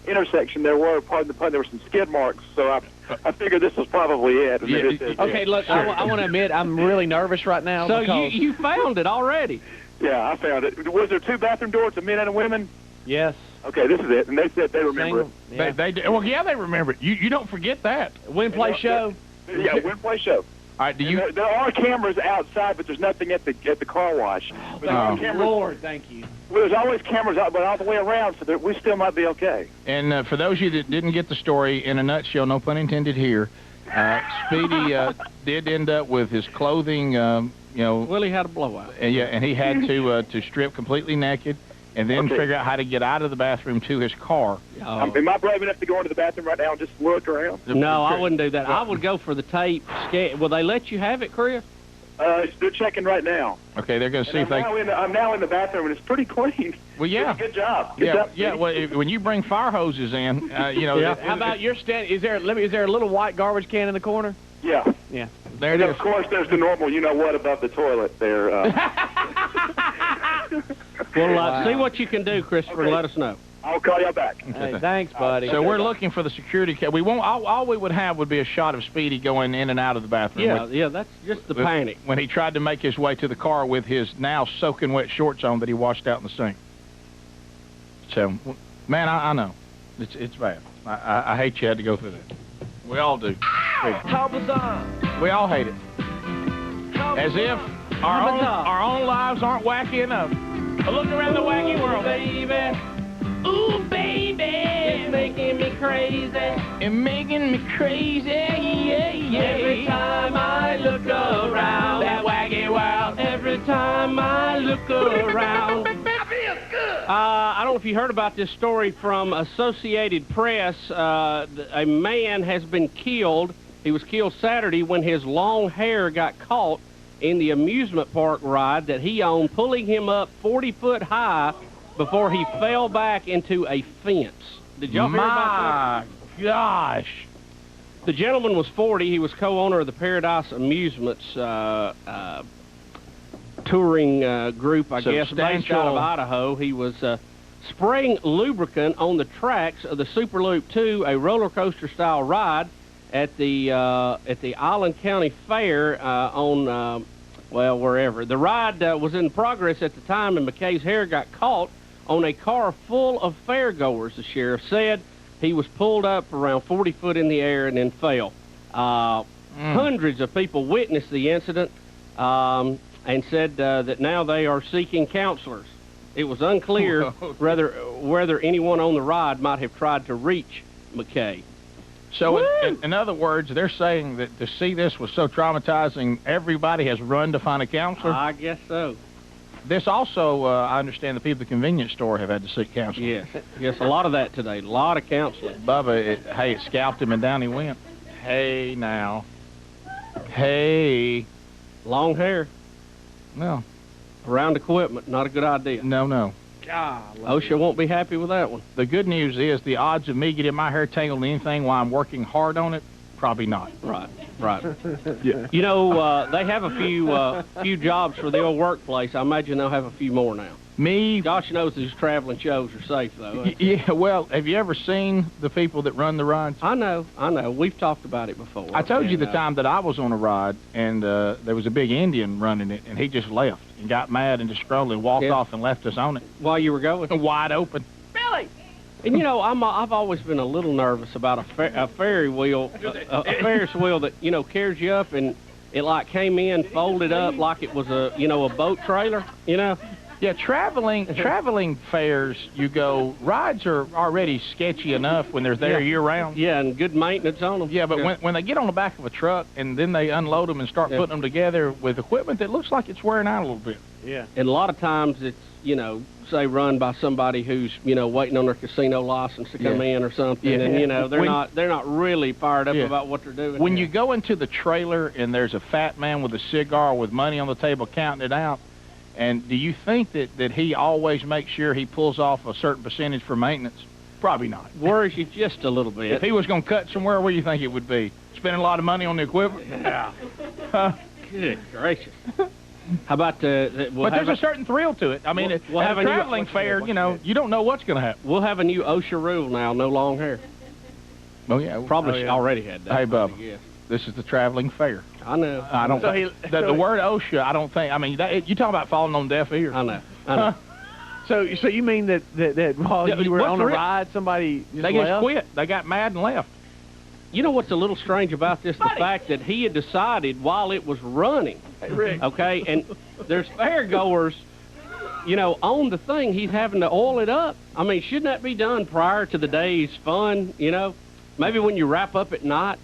intersection there were, pardon the pun, there were some skid marks, so I figured this was probably it. Okay, look, I want to admit I'm really nervous right now. So because... you found it already? Yeah, I found it. Was there 2 bathroom doors to men and women? Yes. Okay, this is it, and they said they remember it. Yeah. They remember it. You don't forget that. Win, play, show. Yeah, win, play, show. All right, do you? There are cameras outside, but there's nothing at the car wash. Lord, thank you. Well, there's always cameras out, but all the way around, so that we still might be okay. And for those of you that didn't get the story, in a nutshell, no pun intended here, Speedy did end up with his clothing, Well, he had a blowout. And he had to strip completely naked and then figure out how to get out of the bathroom to his car. Am I brave enough to go into the bathroom right now and just look around? No, I wouldn't do that. I would go for the tape. Will they let you have it, Chris? They're checking right now. Okay, they're going to see if I'm now in the bathroom, and it's pretty clean. Well, yeah. Good job. Good job. Well, when you bring fire hoses in, How about your stand? Is there a little white garbage can in the corner? Yeah. Yeah. There it is. Of course, there's the normal, you-know-what above the toilet there. Well, see what you can do, Christopher, and let us know. I'll call you back. Hey, thanks, buddy. So we're looking for the security cam. We won't. All we would have would be a shot of Speedy going in and out of the bathroom. Yeah, that's just the panic. When he tried to make his way to the car with his now soaking wet shorts on that he washed out in the sink. So, man, I know. It's bad. I hate you had to go through that. We all do. We all hate it. As if our own lives aren't wacky enough. Look around the wacky world. Baby. Ooh, baby. It's making me crazy. It's making me crazy, yeah. Every time I look around that wacky world. Every time I look around. I don't know if you heard about this story from Associated Press. A man has been killed. He was killed Saturday when his long hair got caught in the amusement park ride that he owned, pulling him up 40 foot high before he fell back into a fence. Did y'all hear about that? My gosh. The gentleman was 40. He was co-owner of the Paradise Amusements touring group, I guess, based out of Idaho. He was spraying lubricant on the tracks of the Super Loop 2, a roller coaster style ride at the Island County Fair wherever. The ride was in progress at the time, and McKay's hair got caught on a car full of fairgoers, the sheriff said. He was pulled up around 40 foot in the air and then fell. Hundreds of people witnessed the incident and said that now they are seeking counselors. It was unclear whether anyone on the ride might have tried to reach McKay. So, in other words, they're saying that to see this was so traumatizing, everybody has run to find a counselor? I guess so. This also, I understand the people at the convenience store have had to seek counseling. Yes, a lot of that today, a lot of counseling. Bubba, it scalped him and down he went. Hey, now. Hey. Long hair. No. Around equipment, not a good idea. No. OSHA won't be happy with that one. The good news is the odds of me getting my hair tangled in anything while I'm working hard on it, probably not. Right. Yeah. You know, they have a few jobs for the old workplace. I imagine they'll have a few more now. Me? Gosh knows these traveling shows are safe, though. Yeah, well, have you ever seen the people that run the rides? I know. We've talked about it before. I told you the time that I was on a ride, and there was a big Indian running it, and he just left and got mad and just scrolled and walked off and left us on it. While you were going? Wide open. Billy! And, you know, I've always been a little nervous about a Ferris wheel that, you know, carries you up, and it, like, came in, folded up like it was a boat trailer, you know? Yeah, traveling fairs, you go, rides are already sketchy enough when they're there year-round. Yeah, and good maintenance on them. Yeah, but when they get on the back of a truck and then they unload them and start putting them together with equipment that looks like it's wearing out a little bit. Yeah. And a lot of times it's, you know, say run by somebody who's, you know, waiting on their casino license to come in or something, and, you know, they're not really fired up about what they're doing. When you go into the trailer and there's a fat man with a cigar with money on the table counting it out, and do you think that he always makes sure he pulls off a certain percentage for maintenance? Probably not. Worries you just a little bit. If he was going to cut somewhere, where do you think it would be? Spending a lot of money on the equipment? Yeah. Good gracious. How about but there's a certain thrill to it. I mean, we'll have a a traveling fair, you know, you don't know what's going to happen. We'll have a new OSHA rule now, no long hair. Oh, yeah. Probably already had that. Hey, Bubba, this is the traveling fair. I know. I don't the word OSHA, I don't think, I mean, you talk about falling on deaf ears. I know. So you mean that while you were on a ride, somebody they just quit. They got mad and left. You know what's a little strange about this? The fact that he had decided while it was running. Hey, Rick. Okay, and there's fairgoers, you know, on the thing. He's having to oil it up. I mean, shouldn't that be done prior to the day's fun, you know? Maybe when you wrap up at night.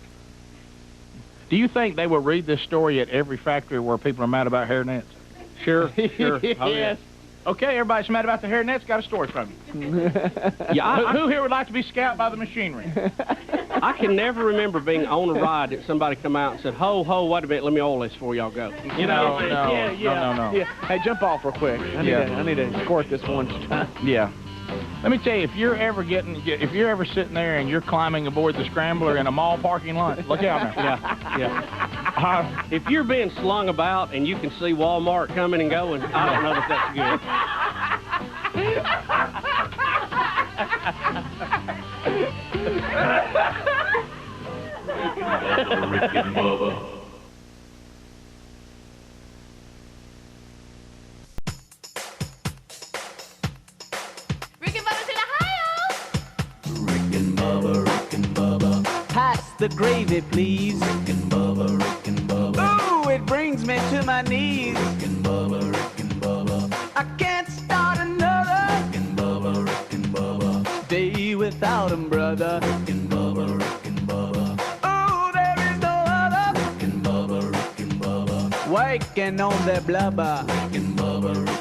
Do you think they will read this story at every factory where people are mad about hairnets? Sure. Yes. Oh, yeah. Okay, everybody's mad about the hairnets. Got a story from you. Yeah, who here would like to be scalped by the machinery? I can never remember being on a ride that somebody come out and said, "Ho, wait a minute, let me oil this before y'all go." You know, no. Yeah. Hey, jump off real quick. I need to squirt this one time. Yeah. Let me tell you, if you're ever sitting there and you're climbing aboard the scrambler in a mall parking lot, look out now. Yeah. If you're being slung about and you can see Walmart coming and going, I don't know that that's good. Rick and Bubba. Pass the gravy, please. Rick and Bubba. Ooh, it brings me to my knees. Rick and Bubba. I can't start another day without 'em, brother. Rick and Bubba. Ooh, there is no other. Rick and Bubba. Waking on their blubber. Rick and Bubba.